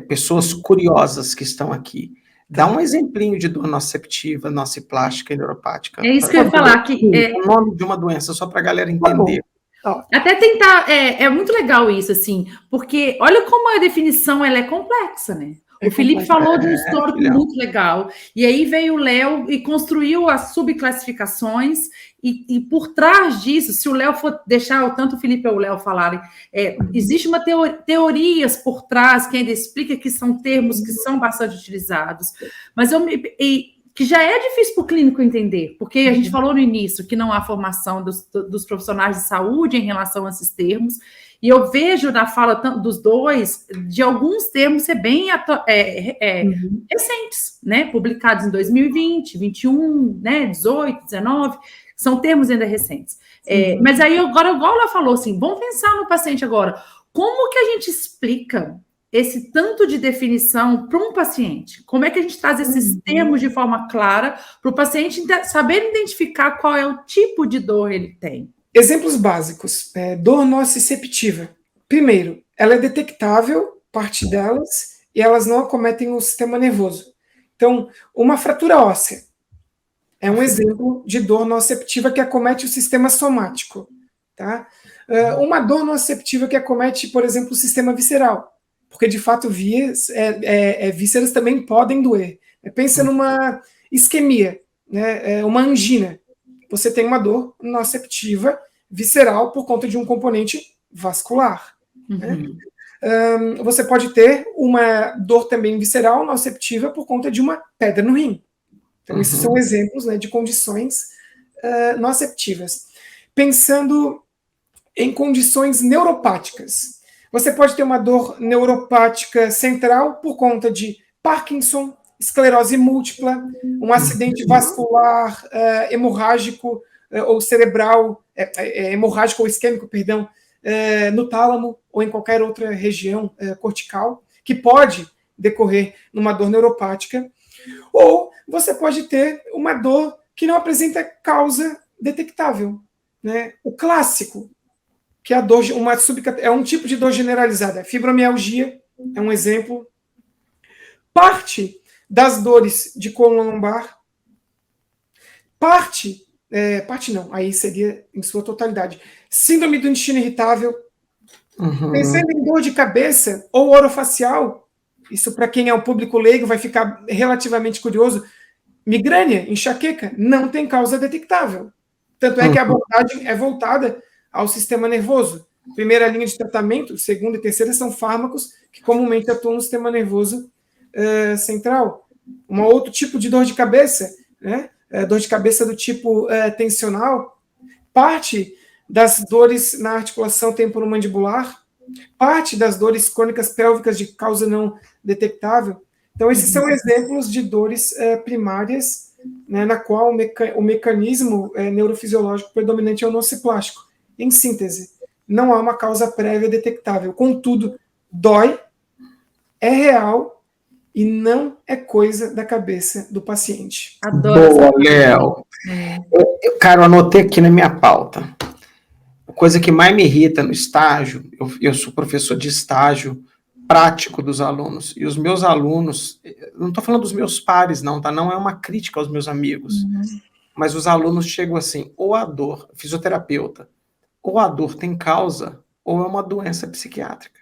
Pessoas curiosas que estão aqui. Dá um exemplinho de dor nociceptiva, nociplástica e neuropática. É isso que eu ia falar. O nome de uma doença, só para a galera entender. Até tentar, é muito legal isso, assim, porque olha como a definição ela é complexa, né? O Felipe falou de um histórico muito legal, e aí veio o Léo e construiu as subclassificações, e por trás disso, se o Léo for deixar, tanto o Felipe ou o Léo falarem, existe uma teorias por trás que ainda explica que são termos que são bastante utilizados, mas que já é difícil para o clínico entender, porque a gente falou no início que não há formação dos profissionais de saúde em relação a esses termos, e eu vejo na fala dos dois, de alguns termos ser bem recentes, né? Publicados em 2020, 21, né? 18, 19, são termos ainda recentes. Mas aí agora, igual ela falou assim, vamos pensar no paciente agora, como que a gente explica esse tanto de definição para um paciente? Como é que a gente traz esses termos de forma clara para o paciente saber identificar qual é o tipo de dor ele tem? Exemplos básicos. Dor nociceptiva. Primeiro, ela é detectável, parte delas, e elas não acometem o sistema nervoso. Então, uma fratura óssea é um exemplo de dor nociceptiva que acomete o sistema somático. Tá? Uma dor nociceptiva que acomete, por exemplo, o sistema visceral. Porque, de fato, vísceras também podem doer. Pensa numa isquemia, né? Uma angina. Você tem uma dor nociceptiva visceral por conta de um componente vascular. Né? Você pode ter uma dor também visceral nociceptiva por conta de uma pedra no rim. Então, esses são exemplos, né, de condições nociceptivas. Pensando em condições neuropáticas. Você pode ter uma dor neuropática central por conta de Parkinson, esclerose múltipla, um acidente vascular hemorrágico ou cerebral, hemorrágico ou isquêmico, perdão, no tálamo ou em qualquer outra região cortical, que pode decorrer numa dor neuropática. Ou você pode ter uma dor que não apresenta causa detectável. Né? O clássico, que é a dor, é um tipo de dor generalizada. Fibromialgia é um exemplo. Parte das dores de coluna lombar, parte não, aí seria em sua totalidade. Síndrome do intestino irritável, pensando em dor de cabeça ou orofacial, isso para quem é o público leigo vai ficar relativamente curioso, migrânia, enxaqueca, não tem causa detectável. Tanto é que a abordagem é voltada ao sistema nervoso. Primeira linha de tratamento, segunda e terceira são fármacos que comumente atuam no sistema nervoso central. Um outro tipo de dor de cabeça, né? Dor de cabeça do tipo tensional, parte das dores na articulação temporomandibular, parte das dores crônicas pélvicas de causa não detectável. Então, esses são exemplos de dores primárias, né, na qual o mecanismo neurofisiológico predominante é o nociplástico. Em síntese, não há uma causa prévia detectável. Contudo, dói, é real e não é coisa da cabeça do paciente. Adoro. Boa, Léo. Cara, eu anotei aqui na minha pauta. A coisa que mais me irrita no estágio, eu sou professor de estágio prático dos alunos, e os meus alunos, não estou falando dos meus pares, não, tá? Não é uma crítica aos meus amigos, mas os alunos chegam assim, ou a dor, fisioterapeuta, ou a dor tem causa, ou é uma doença psiquiátrica.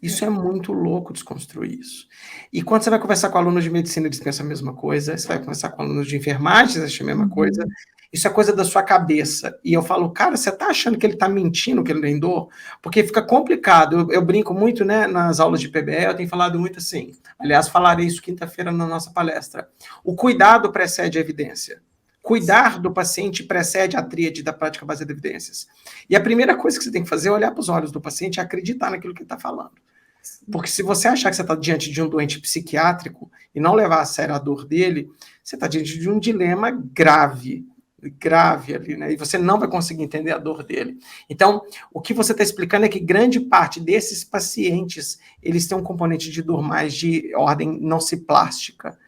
Isso é muito louco desconstruir isso. E quando você vai conversar com alunos de medicina, eles pensam a mesma coisa, você vai conversar com alunos de enfermagem, eles acham a mesma coisa. Isso é coisa da sua cabeça. E eu falo, cara, você tá achando que ele tá mentindo, que ele tem dor? Porque fica complicado. Eu brinco muito, né, nas aulas de PBE, eu tenho falado muito assim. Aliás, falarei isso quinta-feira na nossa palestra. O cuidado precede a evidência. Cuidar do paciente precede a tríade da prática baseada em evidências. E a primeira coisa que você tem que fazer é olhar para os olhos do paciente e acreditar naquilo que ele está falando. Porque se você achar que você está diante de um doente psiquiátrico e não levar a sério a dor dele, você está diante de um dilema grave ali, né? E você não vai conseguir entender a dor dele. Então, o que você está explicando é que grande parte desses pacientes, eles têm um componente de dor mais de ordem nociplástica.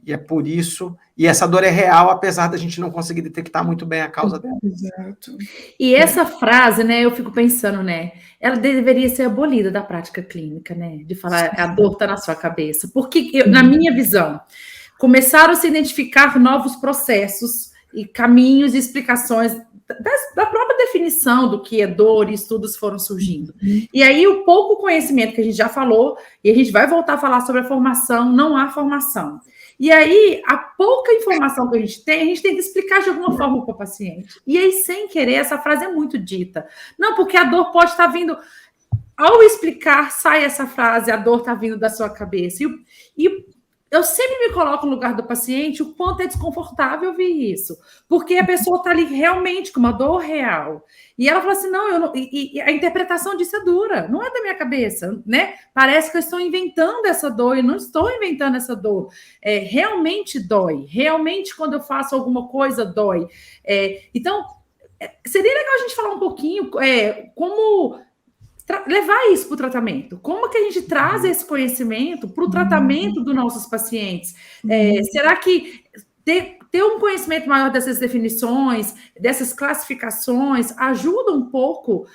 E é por isso, e essa dor é real, apesar da gente não conseguir detectar muito bem a causa dela. Exato. E essa frase, né, eu fico pensando, né, ela deveria ser abolida da prática clínica, né, de falar a dor está na sua cabeça. Porque, na minha visão, começaram a se identificar novos processos e caminhos e explicações da própria definição do que é dor, e estudos foram surgindo. E aí, o pouco conhecimento que a gente já falou, e a gente vai voltar a falar sobre a formação, não há formação. E aí, a pouca informação que a gente tem que explicar de alguma forma para o paciente. E aí, sem querer, essa frase é muito dita. Não, porque a dor pode estar vindo... Ao explicar, sai essa frase, a dor está vindo da sua cabeça. E eu sempre me coloco no lugar do paciente, o quanto é desconfortável ouvir isso. Porque a pessoa está ali realmente com uma dor real. E ela fala assim, não, eu não... E a interpretação disso é dura, não é da minha cabeça, né? Parece que eu estou inventando essa dor, eu não estou inventando essa dor. Realmente dói, realmente quando eu faço alguma coisa dói. Então, seria legal a gente falar um pouquinho como... levar isso para o tratamento. Como que a gente traz esse conhecimento para o tratamento dos nossos pacientes? Será que ter um conhecimento maior dessas definições, dessas classificações, ajuda um pouco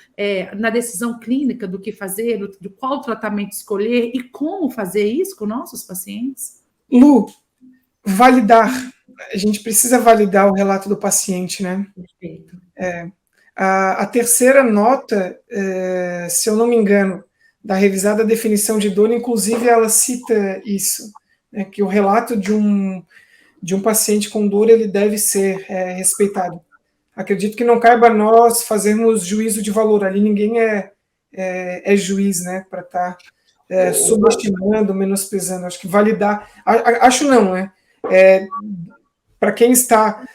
na decisão clínica do que fazer, do qual tratamento escolher e como fazer isso com nossos pacientes? Lu, validar. A gente precisa validar o relato do paciente, né? Perfeito. A terceira nota, se eu não me engano, da revisada definição de dor, inclusive ela cita isso, né, que o relato de um paciente com dor ele deve ser respeitado. Acredito que não caiba a nós fazermos juízo de valor, ali ninguém é juiz, né, para estar subestimando, menosprezando. Acho que validar, acho não, né, para quem está...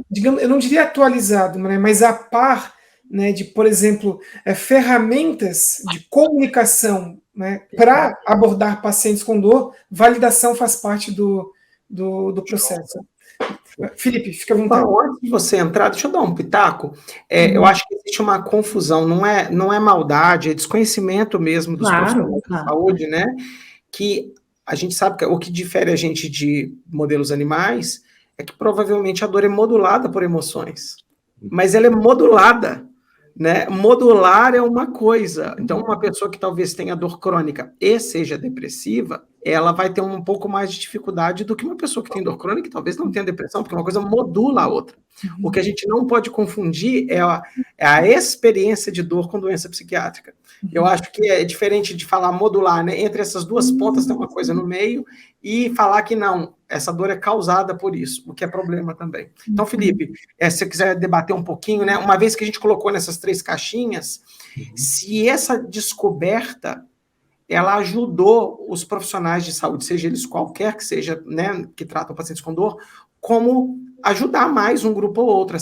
digamos, eu não diria atualizado, né, mas a par, né, de, por exemplo, ferramentas de comunicação, né, para abordar pacientes com dor, validação faz parte do processo. Felipe, fica à vontade. Antes de você entrar, deixa eu dar um pitaco. Eu acho que existe uma confusão, não é maldade, é desconhecimento mesmo dos profissionais de saúde, né? Que a gente sabe que o que difere a gente de modelos animais é que provavelmente a dor é modulada por emoções, mas ela é modulada, né? Modular é uma coisa. Então, uma pessoa que talvez tenha dor crônica e seja depressiva, ela vai ter um pouco mais de dificuldade do que uma pessoa que tem dor crônica e talvez não tenha depressão, porque uma coisa modula a outra. O que a gente não pode confundir é a experiência de dor com doença psiquiátrica. Eu acho que é diferente de falar modular, né? Entre essas duas pontas tem uma coisa no meio, e falar que não, essa dor é causada por isso, o que é problema também. Então, Felipe, se você quiser debater um pouquinho, né? Uma vez que a gente colocou nessas 3 caixinhas, se essa descoberta ela ajudou os profissionais de saúde, seja eles qualquer que seja, né, que tratam pacientes com dor, como ajudar mais um grupo ou outro.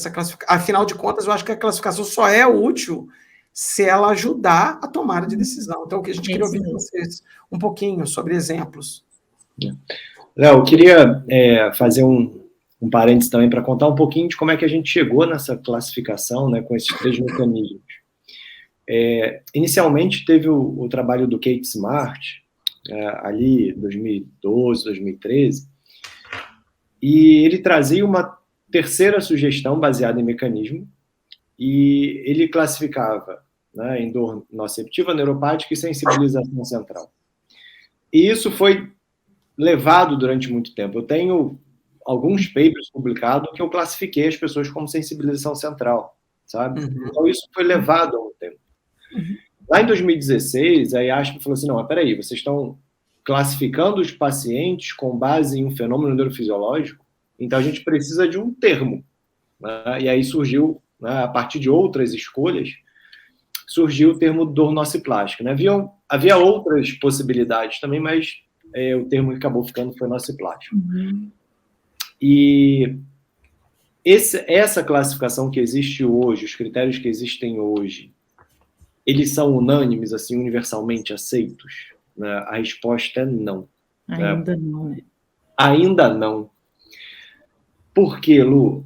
Afinal de contas, eu acho que a classificação só é útil se ela ajudar a tomada de decisão. Então, o que a gente queria ouvir de vocês um pouquinho sobre exemplos. Léo, eu queria fazer um parênteses também para contar um pouquinho de como é que a gente chegou nessa classificação, né, com esses 3 mecanismos. Inicialmente teve o trabalho do Kate Smart, ali 2012, 2013, e ele trazia uma terceira sugestão baseada em mecanismo, e ele classificava, né, em dor noceptiva, neuropática e sensibilização central. E isso foi levado durante muito tempo. Eu tenho alguns papers publicados que eu classifiquei as pessoas como sensibilização central, sabe? Então isso foi levado há um tempo. Lá em 2016, a IASP falou assim, não, mas peraí, vocês estão classificando os pacientes com base em um fenômeno neurofisiológico, então a gente precisa de um termo, né? E aí surgiu, né, a partir de outras escolhas, surgiu o termo dor nociplástica, né? Havia outras possibilidades também, mas o termo que acabou ficando foi nociplástica. E essa classificação que existe hoje, os critérios que existem hoje, eles são unânimes, assim, universalmente aceitos? Né? A resposta é não. Ainda não, né? Ainda não. Por quê, Lu?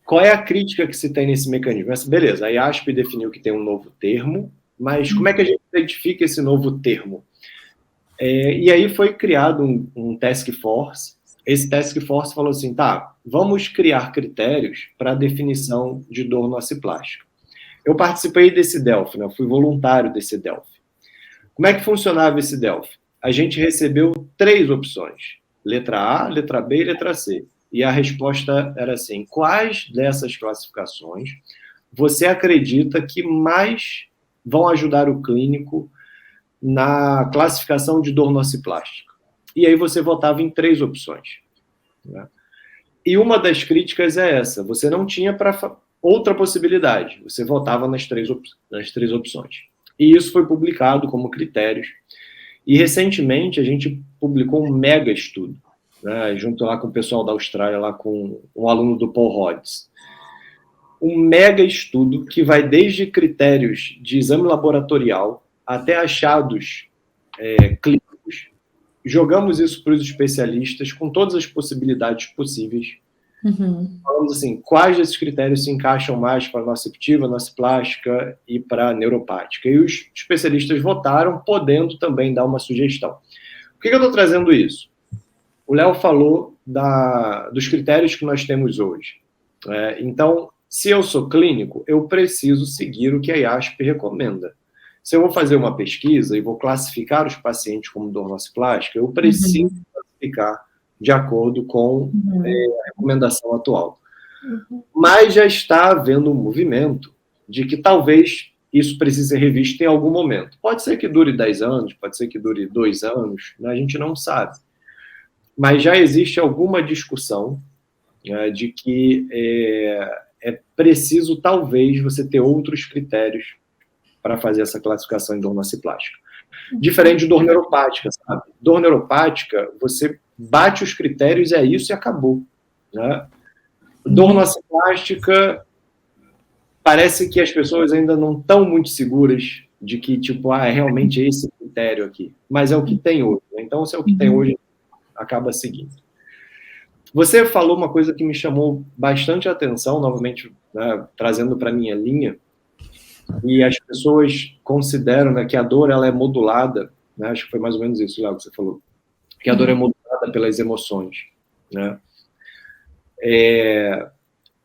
Qual é a crítica que se tem nesse mecanismo? Beleza, a IASP definiu que tem um novo termo, mas como é que a gente identifica esse novo termo? E aí foi criado um task force. Esse task force falou assim, tá, vamos criar critérios para a definição de dor nociplástica. Eu participei desse Delphi, né? Eu fui voluntário desse Delphi. Como é que funcionava esse Delphi? A gente recebeu 3 opções, letra A, letra B e letra C. E a resposta era assim, quais dessas classificações você acredita que mais vão ajudar o clínico na classificação de dor nociplástica? E aí você votava em 3 opções. Né? E uma das críticas é essa, você não tinha outra possibilidade, você votava nas três opções. E isso foi publicado como critérios. E recentemente a gente publicou um mega estudo, né, junto lá com o pessoal da Austrália, lá com um aluno do Paul Rhodes. Um mega estudo que vai desde critérios de exame laboratorial até achados clínicos. Jogamos isso para os especialistas com todas as possibilidades possíveis. Falamos assim, quais desses critérios se encaixam mais para a nociceptiva, nociplástica e para a neuropática. E os especialistas votaram, podendo também dar uma sugestão. Por que eu estou trazendo isso? O Léo falou dos critérios que nós temos hoje. Então, se eu sou clínico, eu preciso seguir o que a IASP recomenda. Se eu vou fazer uma pesquisa e vou classificar os pacientes como dor nociplástica, eu preciso classificar de acordo com a recomendação atual. Mas já está havendo um movimento de que talvez isso precise ser revisto em algum momento. Pode ser que dure 10 anos, pode ser que dure 2 anos, né? A gente não sabe. Mas já existe alguma discussão, né, de que é preciso, talvez, você ter outros critérios para fazer essa classificação em dor nociplástica. Diferente de dor neuropática, sabe? Dor neuropática, você bate os critérios, é isso e acabou. Né? Dor nociplástica, parece que as pessoas ainda não estão muito seguras de que, tipo, é realmente esse critério aqui. Mas é o que tem hoje. Né? Então, se é o que tem hoje, acaba seguindo. Você falou uma coisa que me chamou bastante a atenção, novamente, né, trazendo para a minha linha, e as pessoas consideram, né, que a dor ela é modulada, né, acho que foi mais ou menos isso, Léo, que você falou, que a dor é modulada pelas emoções. Né?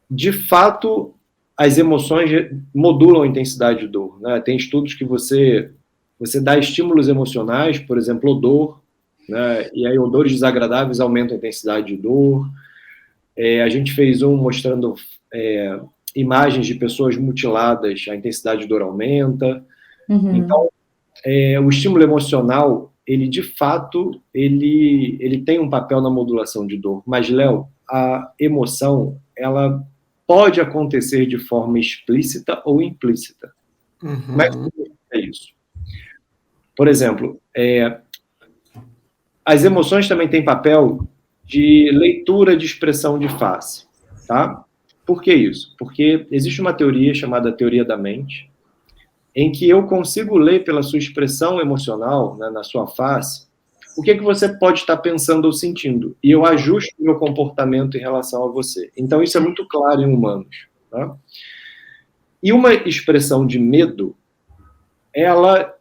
De fato, as emoções modulam a intensidade de dor. Né? Tem estudos que você dá estímulos emocionais, por exemplo, odor, né? E aí odores desagradáveis aumentam a intensidade de dor. A gente fez um mostrando imagens de pessoas mutiladas, a intensidade de dor aumenta. Então, o estímulo emocional, ele de fato, ele tem um papel na modulação de dor. Mas, Léo, a emoção, ela pode acontecer de forma explícita ou implícita. Como é que é isso? Por exemplo, as emoções também têm papel de leitura de expressão de face, tá? Por que isso? Porque existe uma teoria chamada teoria da mente, em que eu consigo ler pela sua expressão emocional, né, na sua face, o que você pode estar pensando ou sentindo, e eu ajusto o meu comportamento em relação a você. Então, isso é muito claro em humanos. Tá? E uma expressão de medo, ela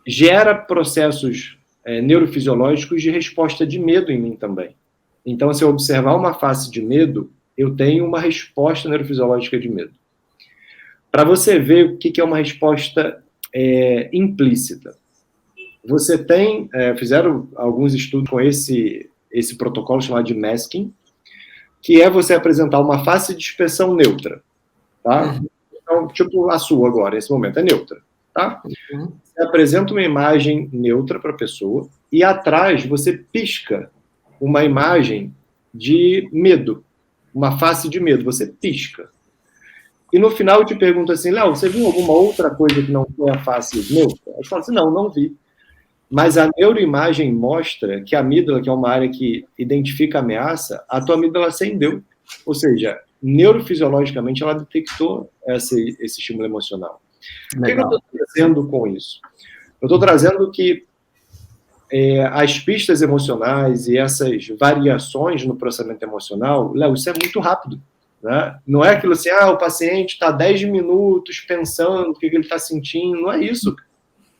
gera processos neurofisiológicos de resposta de medo em mim também. Então, se eu observar uma face de medo, eu tenho uma resposta neurofisiológica de medo. Para você ver o que é uma resposta implícita. Você tem, fizeram alguns estudos com esse protocolo chamado de masking, que é você apresentar uma face de expressão neutra, tá? Então, tipo a sua agora, nesse momento, é neutra, tá? Você apresenta uma imagem neutra para a pessoa e atrás você pisca uma imagem de medo, uma face de medo, você pisca. E no final eu te pergunto assim, Léo, você viu alguma outra coisa que não foi a face neutra? Eu falo assim, não vi. Mas a neuroimagem mostra que a amígdala, que é uma área que identifica a ameaça, a tua amígdala acendeu. Ou seja, neurofisiologicamente ela detectou esse estímulo emocional. Legal. O que eu estou trazendo com isso? Eu estou trazendo que as pistas emocionais e essas variações no processamento emocional, Léo, isso é muito rápido. Né? Não é aquilo assim, o paciente está 10 minutos pensando o que ele está sentindo, não é isso,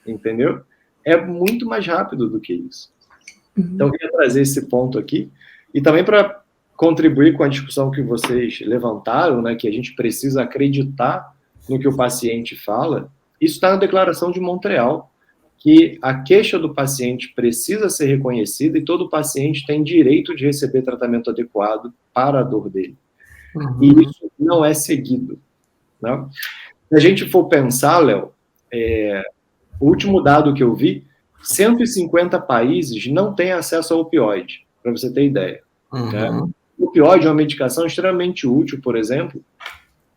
entendeu? é muito mais rápido do que isso. Então, eu queria trazer esse ponto aqui, e também para contribuir com a discussão que vocês levantaram, né, que a gente precisa acreditar no que o paciente fala. Isso está na Declaração de Montreal, que a queixa do paciente precisa ser reconhecida e todo paciente tem direito de receber tratamento adequado para a dor dele. E isso não é seguido, né? Se a gente for pensar, Léo, o último dado que eu vi, 150 países não têm acesso ao opioide, para você ter ideia. Né? O opioide é uma medicação extremamente útil, por exemplo,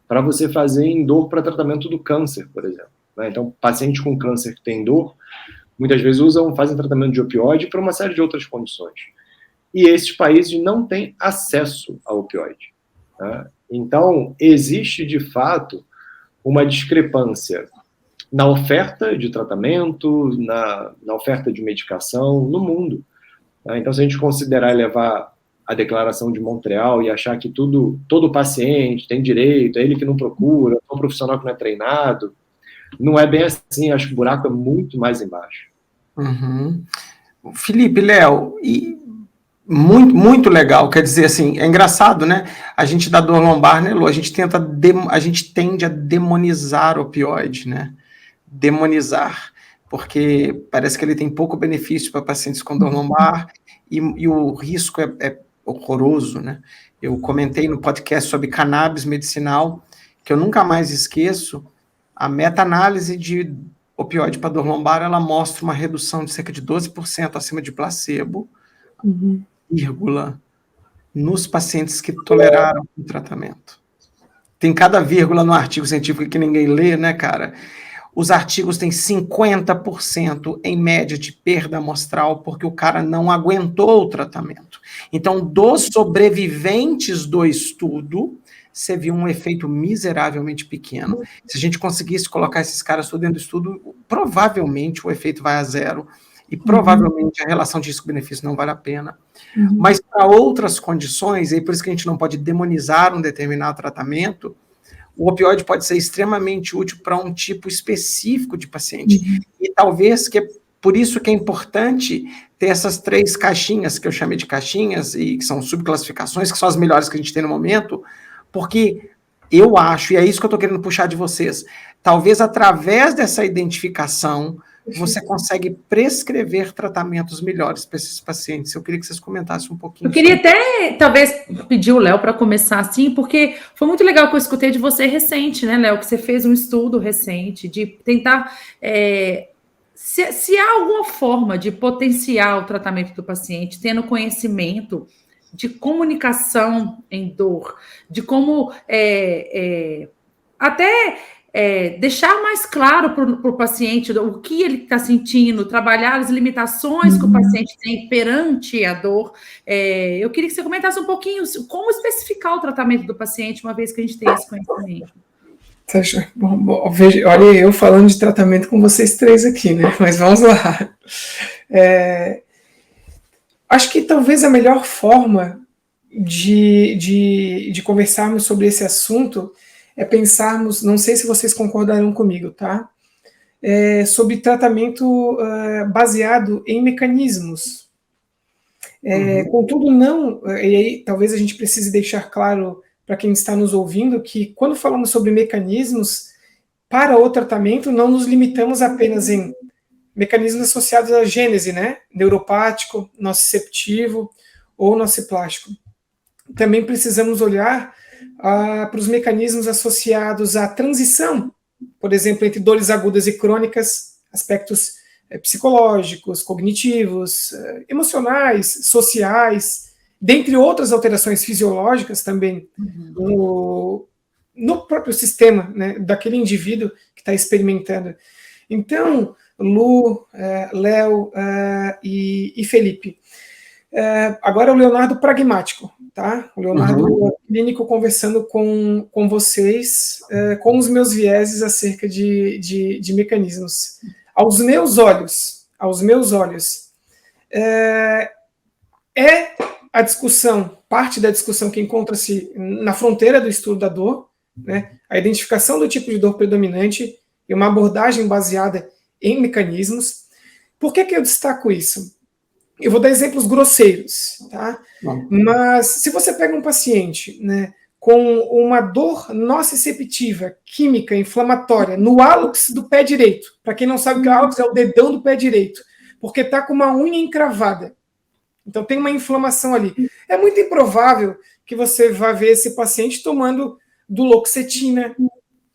para você fazer em dor para tratamento do câncer, por exemplo. Né? Então, paciente com câncer que tem dor, muitas vezes fazem tratamento de opioide para uma série de outras condições. E esses países não têm acesso ao opioide. Né? Então, existe, de fato, uma discrepância na oferta de tratamento, na oferta de medicação no mundo. Né? Então, se a gente considerar levar a Declaração de Montreal e achar que todo paciente tem direito, é ele que não procura, é um profissional que não é treinado, não é bem assim, acho que o buraco é muito mais embaixo. Felipe, Léo, e muito, muito legal, quer dizer, assim, é engraçado, né? A gente da dor lombar, né, Lu? A gente tende a demonizar o opioide, né? Demonizar, porque parece que ele tem pouco benefício para pacientes com dor lombar e o risco é horroroso, né? Eu comentei no podcast sobre cannabis medicinal, que eu nunca mais esqueço, a meta-análise de opioide para dor lombar, ela mostra uma redução de cerca de 12% acima de placebo, vírgula, nos pacientes que toleraram o tratamento. Tem cada vírgula no artigo científico que ninguém lê, né, cara? Os artigos têm 50% em média de perda amostral porque o cara não aguentou o tratamento. Então, dos sobreviventes do estudo, você viu um efeito miseravelmente pequeno. Se a gente conseguisse colocar esses caras todos dentro do estudo, provavelmente o efeito vai a zero e provavelmente a relação de risco-benefício não vale a pena. Mas para outras condições, e por isso que a gente não pode demonizar um determinado tratamento, o opioide pode ser extremamente útil para um tipo específico de paciente. E talvez, por isso que é importante ter essas 3 caixinhas, que eu chamei de caixinhas, e que são subclassificações, que são as melhores que a gente tem no momento, porque eu acho, e é isso que eu estou querendo puxar de vocês, talvez através dessa identificação, você consegue prescrever tratamentos melhores para esses pacientes. Eu queria que vocês comentassem um pouquinho. Eu queria até, talvez, pedir o Léo para começar assim, porque foi muito legal que eu escutei de você recente, né, Léo, que você fez um estudo recente de tentar... Se há alguma forma de potenciar o tratamento do paciente, tendo conhecimento de comunicação em dor, de como deixar mais claro para o paciente o que ele está sentindo, trabalhar as limitações que o paciente tem perante a dor. Eu queria que você comentasse um pouquinho como especificar o tratamento do paciente, uma vez que a gente tem esse conhecimento. Bom, olha eu falando de tratamento com vocês 3 aqui, né? Mas vamos lá. Acho que talvez a melhor forma de conversarmos sobre esse assunto é pensarmos, não sei se vocês concordarão comigo, tá? Sobre tratamento baseado em mecanismos. Contudo, não, e aí talvez a gente precise deixar claro para quem está nos ouvindo que quando falamos sobre mecanismos, para o tratamento não nos limitamos apenas em mecanismos associados à gênese, né? Neuropático, nociceptivo ou nociplástico. Também precisamos olhar para os mecanismos associados à transição, por exemplo, entre dores agudas e crônicas, aspectos psicológicos, cognitivos, emocionais, sociais, dentre outras alterações fisiológicas também no próprio sistema, né, daquele indivíduo que está experimentando. Então, Lu, Léo e Felipe. Agora o Leonardo pragmático, tá? O Leonardo clínico conversando com vocês, com os meus vieses acerca de mecanismos. Aos meus olhos, a discussão, parte da discussão que encontra-se na fronteira do estudo da dor, né? A identificação do tipo de dor predominante e uma abordagem baseada em mecanismos. Por que eu destaco isso? Eu vou dar exemplos grosseiros, tá? Mas se você pega um paciente, né, com uma dor nociceptiva, química, inflamatória, no hálux do pé direito, para quem não sabe o que é o hálux, é o dedão do pé direito, porque está com uma unha encravada. Então tem uma inflamação ali. É muito improvável que você vá ver esse paciente tomando duloxetina,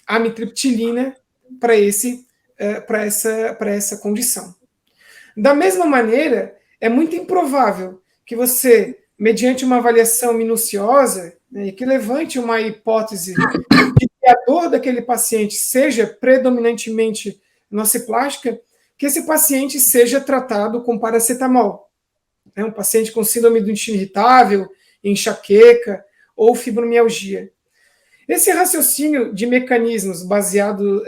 amitriptilina para essa condição. Da mesma maneira, é muito improvável que você, mediante uma avaliação minuciosa, né, que levante uma hipótese de que a dor daquele paciente seja predominantemente nociplástica, que esse paciente seja tratado com paracetamol. Né, um paciente com síndrome do intestino irritável, enxaqueca ou fibromialgia. Esse raciocínio de mecanismos baseado,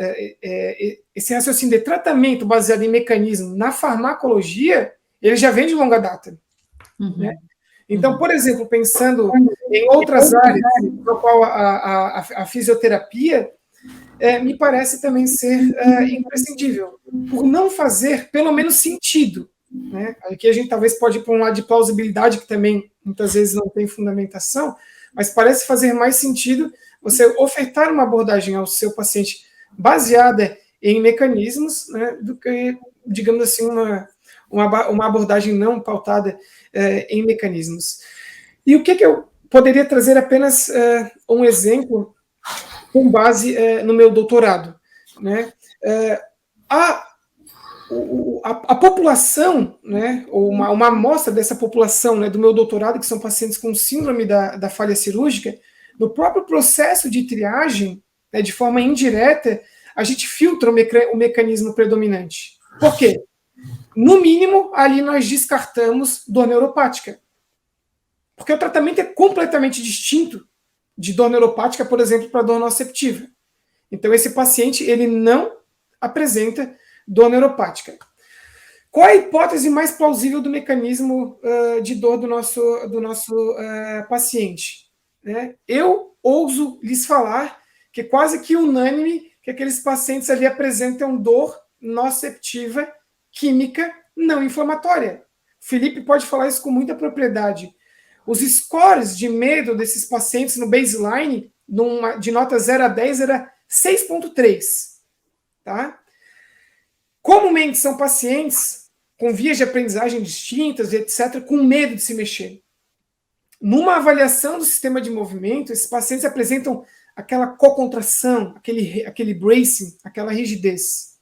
esse raciocínio de tratamento baseado em mecanismo na farmacologia, ele já vem de longa data. Né? Então, por exemplo, pensando em outras áreas, no qual a fisioterapia me parece também ser imprescindível, por não fazer, pelo menos, sentido. Né? Aqui a gente talvez pode ir para um lado de plausibilidade, que também muitas vezes não tem fundamentação, mas parece fazer mais sentido você ofertar uma abordagem ao seu paciente baseada em mecanismos, né, do que, digamos assim, uma abordagem não pautada em mecanismos. E o que eu poderia trazer apenas um exemplo com base no meu doutorado? Né? A população, né, ou uma amostra dessa população, né, do meu doutorado, que são pacientes com síndrome da falha cirúrgica, no próprio processo de triagem, né, de forma indireta, a gente filtra o mecanismo predominante. Por quê? No mínimo, ali nós descartamos dor neuropática. Porque o tratamento é completamente distinto de dor neuropática, por exemplo, para dor nociceptiva. Então, esse paciente, ele não apresenta dor neuropática. Qual é a hipótese mais plausível do mecanismo de dor do nosso paciente? Né? Eu ouso lhes falar que é quase que unânime que aqueles pacientes ali apresentam dor nociceptiva química não inflamatória. Felipe pode falar isso com muita propriedade. Os scores de medo desses pacientes no baseline, de nota 0 a 10, era 6,3. Tá? Comumente são pacientes com vias de aprendizagem distintas, etc., com medo de se mexer. Numa avaliação do sistema de movimento, esses pacientes apresentam aquela cocontração, aquele bracing, aquela rigidez.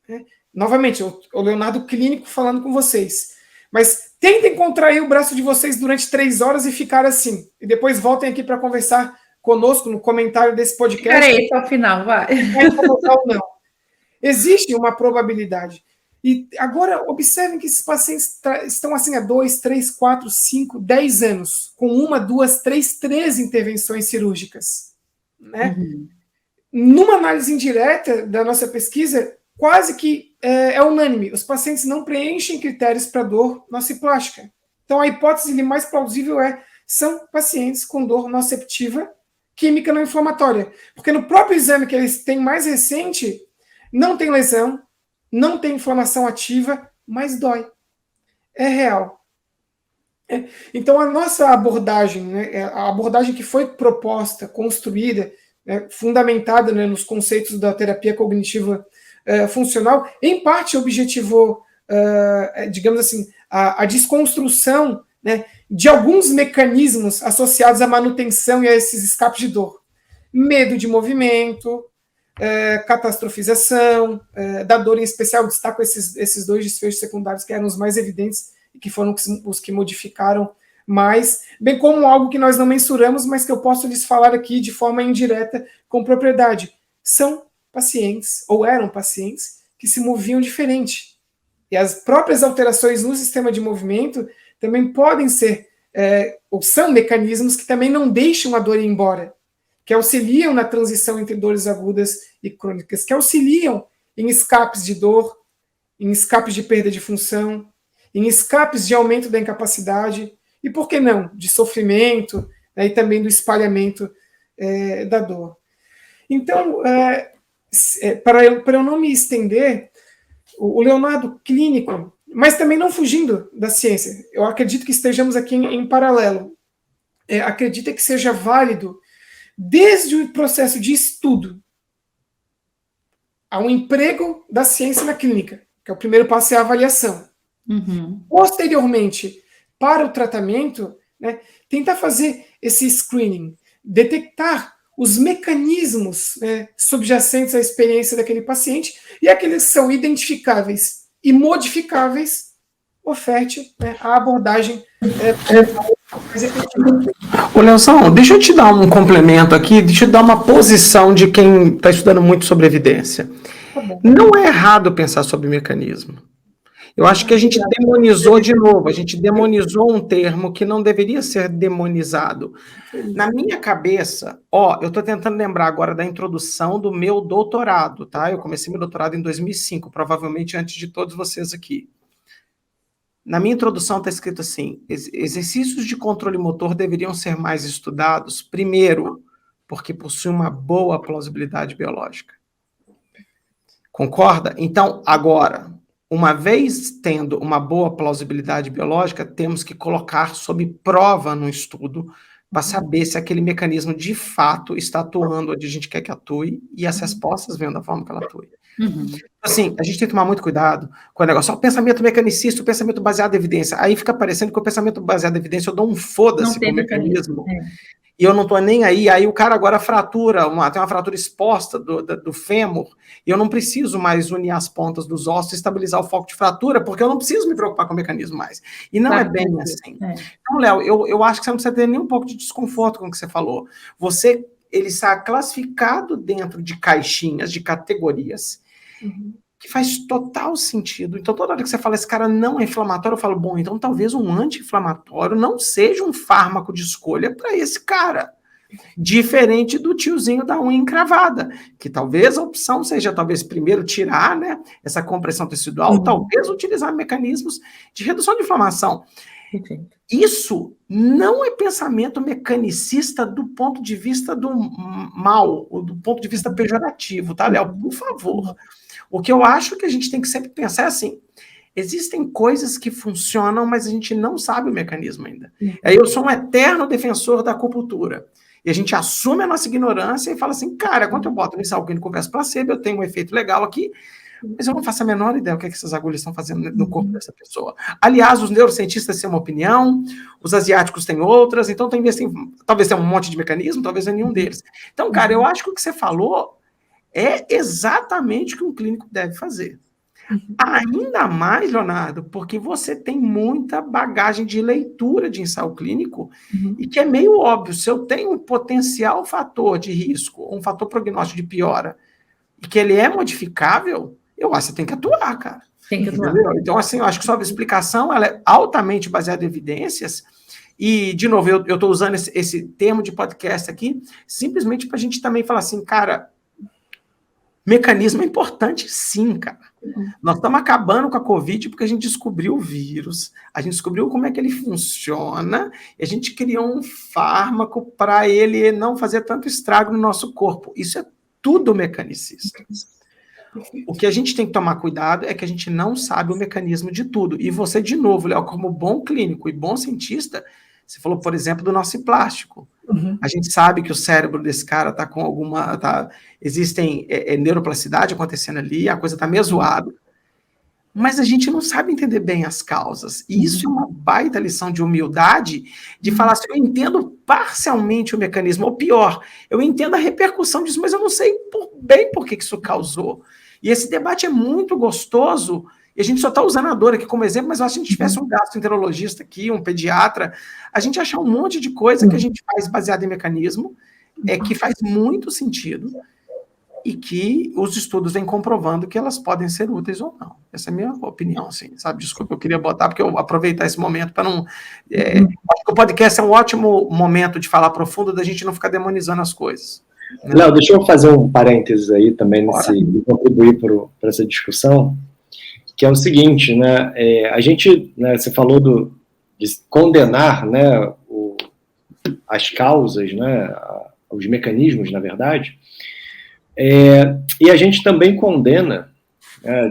Né? Novamente, o Leonardo clínico falando com vocês. Mas tentem contrair o braço de vocês durante 3 horas e ficar assim. E depois voltem aqui para conversar conosco no comentário desse podcast. Peraí, até o final, vai. Ou não. Existe uma probabilidade. E agora, observem que esses pacientes estão assim há 2, 3, 4, 5, 10 anos, com 1, 2, 3, 13 intervenções cirúrgicas. Né? Numa análise indireta da nossa pesquisa, quase que é unânime. Os pacientes não preenchem critérios para dor nociplástica. Então, a hipótese mais plausível são pacientes com dor nociceptiva química não inflamatória. Porque no próprio exame que eles têm mais recente, não tem lesão, não tem inflamação ativa, mas dói. É real. Então, a nossa abordagem, né, a abordagem que foi proposta, construída, fundamentada, né, nos conceitos da terapia cognitiva funcional, em parte objetivou, digamos assim, a desconstrução, né, de alguns mecanismos associados à manutenção e a esses escapes de dor. Medo de movimento, catastrofização, da dor em especial, destaco esses 2 desfechos secundários que eram os mais evidentes e que foram os que modificaram mais, bem como algo que nós não mensuramos, mas que eu posso lhes falar aqui de forma indireta, com propriedade. São pacientes, ou eram pacientes, que se moviam diferente. E as próprias alterações no sistema de movimento também podem ser, ou são mecanismos que também não deixam a dor ir embora, que auxiliam na transição entre dores agudas e crônicas, que auxiliam em escapes de dor, em escapes de perda de função, em escapes de aumento da incapacidade, e por que não, de sofrimento, né, e também do espalhamento da dor. Então, para eu não me estender, o Leonardo clínico, mas também não fugindo da ciência. Eu acredito que estejamos aqui em paralelo. Acredita que seja válido desde o processo de estudo ao emprego da ciência na clínica, que é o primeiro passo, é a avaliação. Uhum. Posteriormente, para o tratamento, né, tentar fazer esse screening, detectar os mecanismos, né, subjacentes à experiência daquele paciente e aqueles que são identificáveis e modificáveis, oferte, né, a abordagem mais efetiva. Ô, Leoção, deixa eu te dar um complemento aqui, deixa eu te dar uma posição de quem está estudando muito sobre evidência. Tá bom. Não é errado pensar sobre mecanismo. Eu acho que a gente demonizou de novo, a gente demonizou um termo que não deveria ser demonizado. Na minha cabeça, eu estou tentando lembrar agora da introdução do meu doutorado, tá? Eu comecei meu doutorado em 2005, provavelmente antes de todos vocês aqui. Na minha introdução está escrito assim, exercícios de controle motor deveriam ser mais estudados, primeiro, porque possuem uma boa plausibilidade biológica. Concorda? Então, agora, uma vez tendo uma boa plausibilidade biológica, temos que colocar sob prova no estudo para saber se aquele mecanismo de fato está atuando onde a gente quer que atue e as respostas venham da forma que ela atue. Uhum. Assim, a gente tem que tomar muito cuidado com o negócio. Só o pensamento mecanicista, o pensamento baseado em evidência. Aí fica parecendo que o pensamento baseado em evidência eu dou um foda-se pro mecanismo. E eu não tô nem aí o cara agora fratura, tem uma fratura exposta do fêmur, e eu não preciso mais unir as pontas dos ossos e estabilizar o foco de fratura, porque eu não preciso me preocupar com o mecanismo mais. E não é bem assim. Então, Léo, eu acho que você não precisa ter nem um pouco de desconforto com o que você falou. Ele está classificado dentro de caixinhas, de categorias, que faz total sentido. Então, toda hora que você fala, esse cara não é inflamatório, eu falo, bom, então talvez um anti-inflamatório não seja um fármaco de escolha para esse cara. Diferente do tiozinho da unha encravada, que talvez a opção seja, primeiro tirar, né, essa compressão tecidual, talvez utilizar mecanismos de redução de inflamação. Isso não é pensamento mecanicista do ponto de vista do mal, ou do ponto de vista pejorativo, tá, Léo? Por favor. O que eu acho que a gente tem que sempre pensar é assim, existem coisas que funcionam, mas a gente não sabe o mecanismo ainda. Aí eu sou um eterno defensor da acupuntura. E a gente assume a nossa ignorância e fala assim, cara, quando eu boto nesse algo no conversa placebo, eu tenho um efeito legal aqui, mas eu não faço a menor ideia do que essas agulhas estão fazendo no corpo dessa pessoa. Aliás, os neurocientistas têm uma opinião, os asiáticos têm outras, então talvez tenha um monte de mecanismo, talvez não nenhum deles. Então, cara, eu acho que o que você falou é exatamente o que um clínico deve fazer. Ainda mais, Leonardo, porque você tem muita bagagem de leitura de ensaio clínico e que é meio óbvio, se eu tenho um potencial fator de risco, um fator prognóstico de piora, e que ele é modificável, eu acho que você tem que atuar, cara. Tem que atuar. Entendeu? Então, assim, eu acho que sua explicação ela é altamente baseada em evidências. E, de novo, eu estou usando esse termo de podcast aqui simplesmente para a gente também falar assim, cara, mecanismo é importante sim, cara. Nós estamos acabando com a Covid porque a gente descobriu o vírus, a gente descobriu como é que ele funciona, e a gente criou um fármaco para ele não fazer tanto estrago no nosso corpo. Isso é tudo mecanicista. O que a gente tem que tomar cuidado é que a gente não sabe o mecanismo de tudo. E você, de novo, Léo, como bom clínico e bom cientista, você falou, por exemplo, do nosso plástico. A gente sabe que o cérebro desse cara está com alguma... existem neuroplasticidade acontecendo ali, a coisa está meio zoada. Mas a gente não sabe entender bem as causas. E isso é uma baita lição de humildade, de falar assim, eu entendo parcialmente o mecanismo, ou pior, eu entendo a repercussão disso, mas eu não sei bem por que isso causou. E esse debate é muito gostoso, e a gente só está usando a dor aqui como exemplo, mas eu acho que se a gente tivesse um gastroenterologista aqui, um pediatra, a gente achar um monte de coisa que a gente faz baseada em mecanismo, que faz muito sentido, e que os estudos vêm comprovando que elas podem ser úteis ou não. Essa é a minha opinião, assim, sabe? Desculpa, eu queria botar, porque eu aproveitar esse momento para não... acho que o podcast é um ótimo momento de falar profundo, da gente não ficar demonizando as coisas. Né? Léo, deixa eu fazer um parênteses aí também, e contribuir para essa discussão, que é o seguinte, né? A gente, né, você falou de condenar, né, as causas, né, os mecanismos, na verdade, e a gente também condena,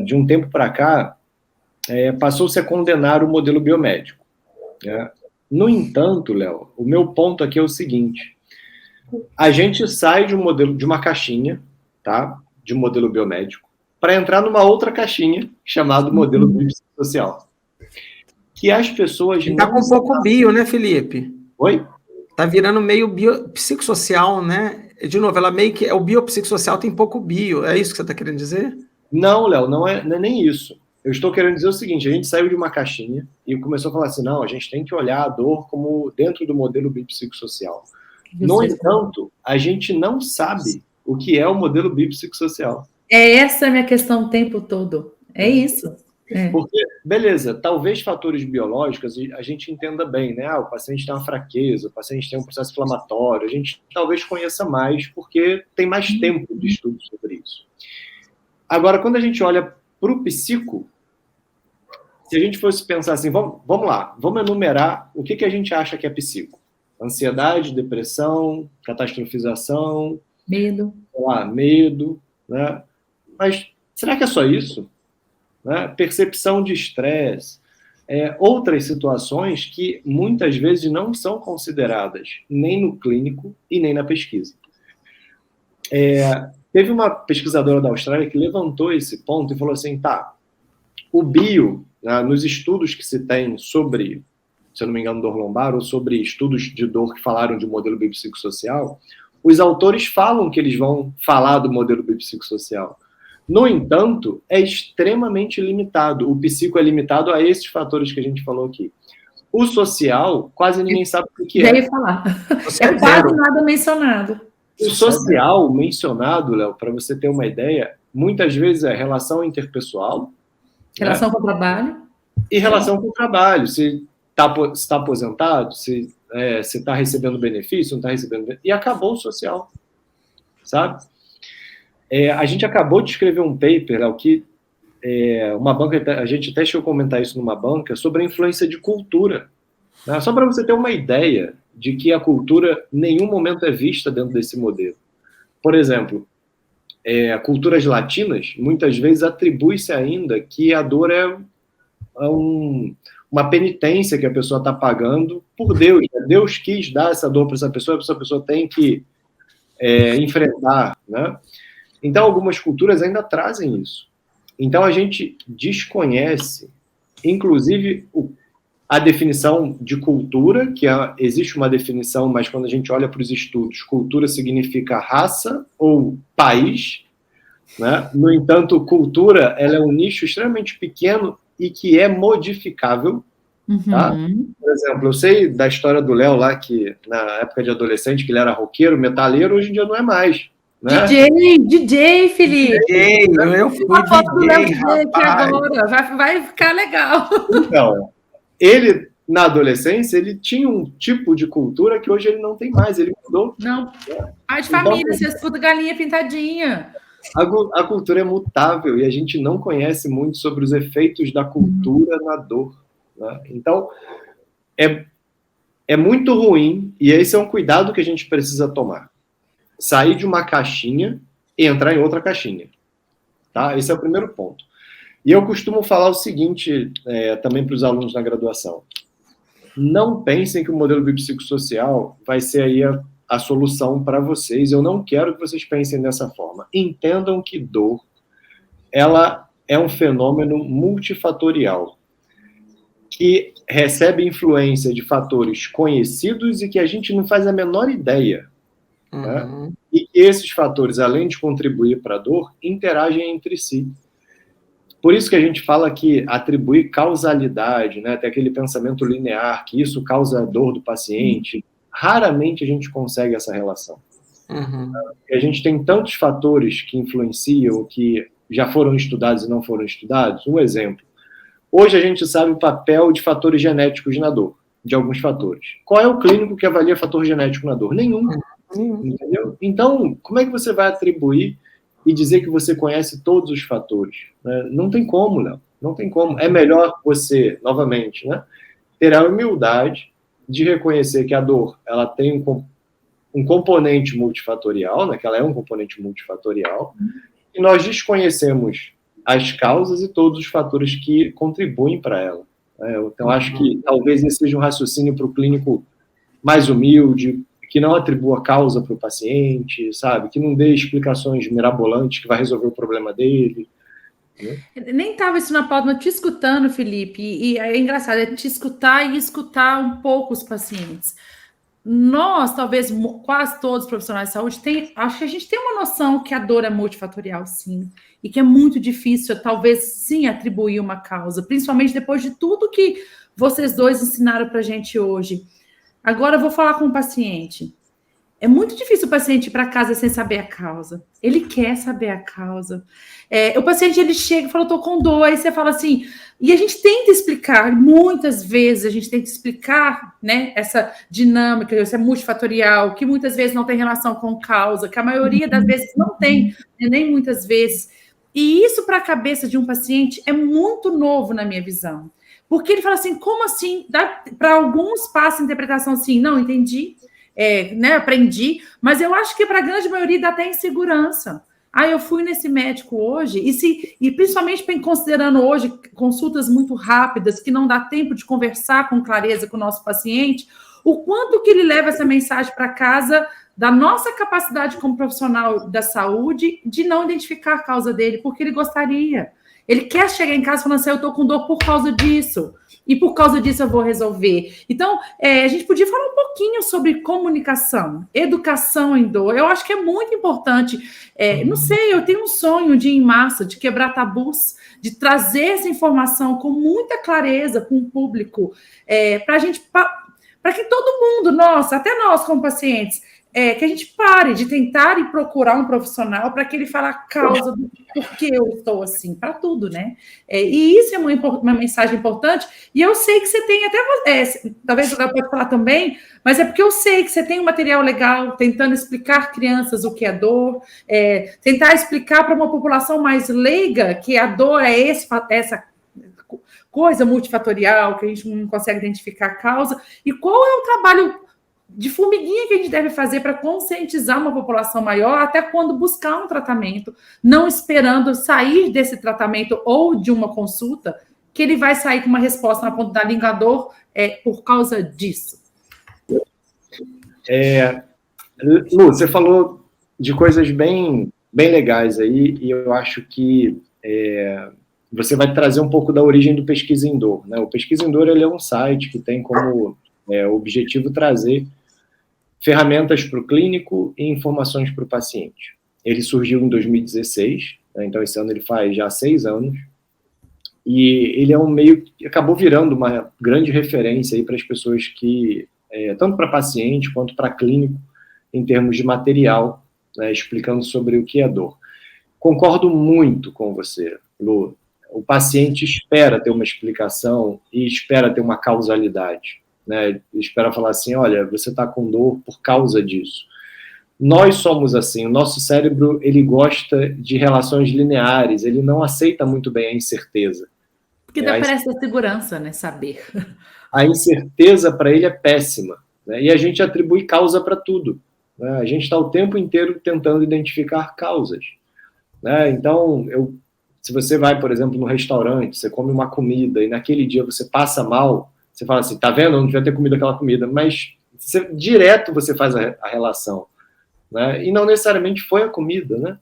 de um tempo para cá, passou-se a condenar o modelo biomédico. No entanto, Léo, o meu ponto aqui é o seguinte: a gente sai de um modelo, de uma caixinha, tá? De um modelo biomédico, para entrar numa outra caixinha chamada modelo biopsicossocial. Que as pessoas Tá com um pouco bio, né, Felipe? Oi? Tá virando meio biopsicossocial, né? De novo, ela meio que o biopsicossocial tem pouco bio. É isso que você está querendo dizer? Não, Léo, não é nem isso. Eu estou querendo dizer o seguinte: a gente saiu de uma caixinha e começou a falar assim, não, a gente tem que olhar a dor como dentro do modelo biopsicossocial. No entanto, a gente não sabe o que é o modelo biopsicossocial. Essa a minha questão o tempo todo. É isso. Porque, beleza, talvez fatores biológicos a gente entenda bem, né? O paciente tem uma fraqueza, o paciente tem um processo inflamatório, a gente talvez conheça mais porque tem mais tempo de estudo sobre isso. Agora, quando a gente olha para o psico, se a gente fosse pensar assim, vamos lá, vamos enumerar o que a gente acha que é psico. Ansiedade, depressão, catastrofização, medo, medo, né? Mas será que é só isso? Né? Percepção de estresse, outras situações que muitas vezes não são consideradas nem no clínico e nem na pesquisa. Teve uma pesquisadora da Austrália que levantou esse ponto e falou assim, tá, o bio, né, nos estudos que se tem sobre, se eu não me engano, dor lombar, ou sobre estudos de dor que falaram de modelo biopsicossocial, os autores falam que eles vão falar do modelo biopsicossocial. No entanto, é extremamente limitado. O psico é limitado a esses fatores que a gente falou aqui. O social, quase ninguém sabe o que é. Já ia falar. É quase nada mencionado. O social mencionado, Léo, para você ter uma ideia, muitas vezes é relação interpessoal. Relação com o trabalho. E relação com o trabalho. Se está aposentado, se está recebendo benefício, não está recebendo benefício. E acabou o social. Sabe? A gente acabou de escrever um paper, Léo, que uma banca, a gente até chegou a comentar isso numa banca, sobre a influência de cultura. Né? Só para você ter uma ideia de que a cultura em nenhum momento é vista dentro desse modelo. Por exemplo, culturas latinas, muitas vezes atribui-se ainda que a dor é uma penitência que a pessoa está pagando por Deus. Deus quis dar essa dor para essa pessoa tem que enfrentar, né? Então, algumas culturas ainda trazem isso. Então, a gente desconhece, inclusive, a definição de cultura, que existe uma definição, mas quando a gente olha para os estudos, cultura significa raça ou país, né? No entanto, cultura ela é um nicho extremamente pequeno e que é modificável. Tá? Por exemplo, eu sei da história do Léo lá, que na época de adolescente, que ele era roqueiro, metaleiro, hoje em dia não é mais. Né? DJ, Felipe. Eu fui DJ, aqui agora. Vai ficar legal. Então, ele, na adolescência, ele tinha um tipo de cultura que hoje ele não tem mais, ele mudou. Não. Pai de família, então, você escuta galinha pintadinha. A cultura é mutável e a gente não conhece muito sobre os efeitos da cultura na dor. Né? Então, é muito ruim, e esse é um cuidado que a gente precisa tomar. Sair de uma caixinha e entrar em outra caixinha. Tá? Esse é o primeiro ponto. E eu costumo falar o seguinte, também para os alunos na graduação. Não pensem que o modelo biopsicossocial vai ser aí a solução para vocês. Eu não quero que vocês pensem dessa forma. Entendam que dor, ela é um fenômeno multifatorial, que recebe influência de fatores conhecidos e que a gente não faz a menor ideia. Né? E que esses fatores, além de contribuir para a dor, interagem entre si. Por isso que a gente fala que atribuir causalidade, né, tem aquele pensamento linear, que isso causa a dor do paciente, raramente a gente consegue essa relação. A gente tem tantos fatores que influenciam, que já foram estudados e não foram estudados. Um exemplo. Hoje a gente sabe o papel de fatores genéticos na dor, de alguns fatores. Qual é o clínico que avalia fator genético na dor? Nenhum. Entendeu? Então, como é que você vai atribuir e dizer que você conhece todos os fatores? Não tem como, Léo. Não tem como. É melhor você, novamente, né, ter a humildade de reconhecer que a dor ela tem um componente multifatorial, né, que ela é um componente multifatorial, e nós desconhecemos as causas e todos os fatores que contribuem para ela. Então, acho que talvez esse seja um raciocínio para o clínico mais humilde, que não atribua causa para o paciente, sabe? Que não dê explicações mirabolantes que vai resolver o problema dele. Nem estava isso na pauta, mas te escutando, Felipe, e é engraçado, é te escutar e escutar um pouco os pacientes. Nós, talvez quase todos os profissionais de saúde, acho que a gente tem uma noção que a dor é multifatorial, sim, e que é muito difícil, talvez, sim, atribuir uma causa, principalmente depois de tudo que vocês dois ensinaram para a gente hoje. Agora eu vou falar com o paciente. É muito difícil o paciente ir para casa sem saber a causa. Ele quer saber a causa. O paciente, ele chega e fala, estou com dor, aí você fala assim, e a gente tenta explicar, muitas vezes a gente tenta explicar, né, essa dinâmica, essa multifatorial, que muitas vezes não tem relação com causa, que a maioria das vezes não tem, nem muitas vezes. E isso para a cabeça de um paciente é muito novo na minha visão. Porque ele fala assim, como assim? Para alguns passa a interpretação assim, não, entendi, né, aprendi, mas eu acho que para a grande maioria dá até insegurança. Eu fui nesse médico hoje, e principalmente considerando hoje consultas muito rápidas, que não dá tempo de conversar com clareza com o nosso paciente, o quanto que ele leva essa mensagem para casa da nossa capacidade como profissional da saúde de não identificar a causa dele, porque ele gostaria. Ele quer chegar em casa falando assim, eu estou com dor por causa disso, e por causa disso eu vou resolver. Então, a gente podia falar um pouquinho sobre comunicação, educação em dor. Eu acho que é muito importante. Não sei, eu tenho um sonho de ir em massa, de quebrar tabus, de trazer essa informação com muita clareza para o público, para que todo mundo, até nós como pacientes, que a gente pare de tentar e procurar um profissional para que ele fale a causa do porquê eu estou assim, para tudo, né? E isso é uma mensagem importante, e eu sei que você tem até, talvez eu possa falar também, mas é porque eu sei que você tem um material legal tentando explicar crianças o que é dor, tentar explicar para uma população mais leiga que a dor é essa coisa multifatorial, que a gente não consegue identificar a causa, e qual é o trabalho de formiguinha que a gente deve fazer para conscientizar uma população maior até quando buscar um tratamento, não esperando sair desse tratamento ou de uma consulta, que ele vai sair com uma resposta na ponta da língua, dor por causa disso. Lu, você falou de coisas bem, bem legais aí, e eu acho que você vai trazer um pouco da origem do Pesquisa em Dor, né? O Pesquisa em Dor, ele é um site que tem como objetivo trazer ferramentas para o clínico e informações para o paciente. Ele surgiu em 2016, né, então esse ano ele faz já 6 anos, e ele é um meio que acabou virando uma grande referência aí para as pessoas que, tanto para paciente quanto para clínico, em termos de material, né, explicando sobre o que é dor. Concordo muito com você, Lu. O paciente espera ter uma explicação e espera ter uma causalidade. Né, espera falar assim, olha, você está com dor por causa disso. Nós somos assim, o nosso cérebro, ele gosta de relações lineares, ele não aceita muito bem a incerteza. Porque dá para essa segurança, né, saber. A incerteza para ele é péssima, né, e a gente atribui causa para tudo. Né, a gente está o tempo inteiro tentando identificar causas. Né, então, se você vai, por exemplo, no restaurante, você come uma comida e naquele dia você passa mal, você fala assim, tá vendo? Eu não devia ter comido aquela comida, mas direto você faz a relação, né? E não necessariamente foi a comida, né?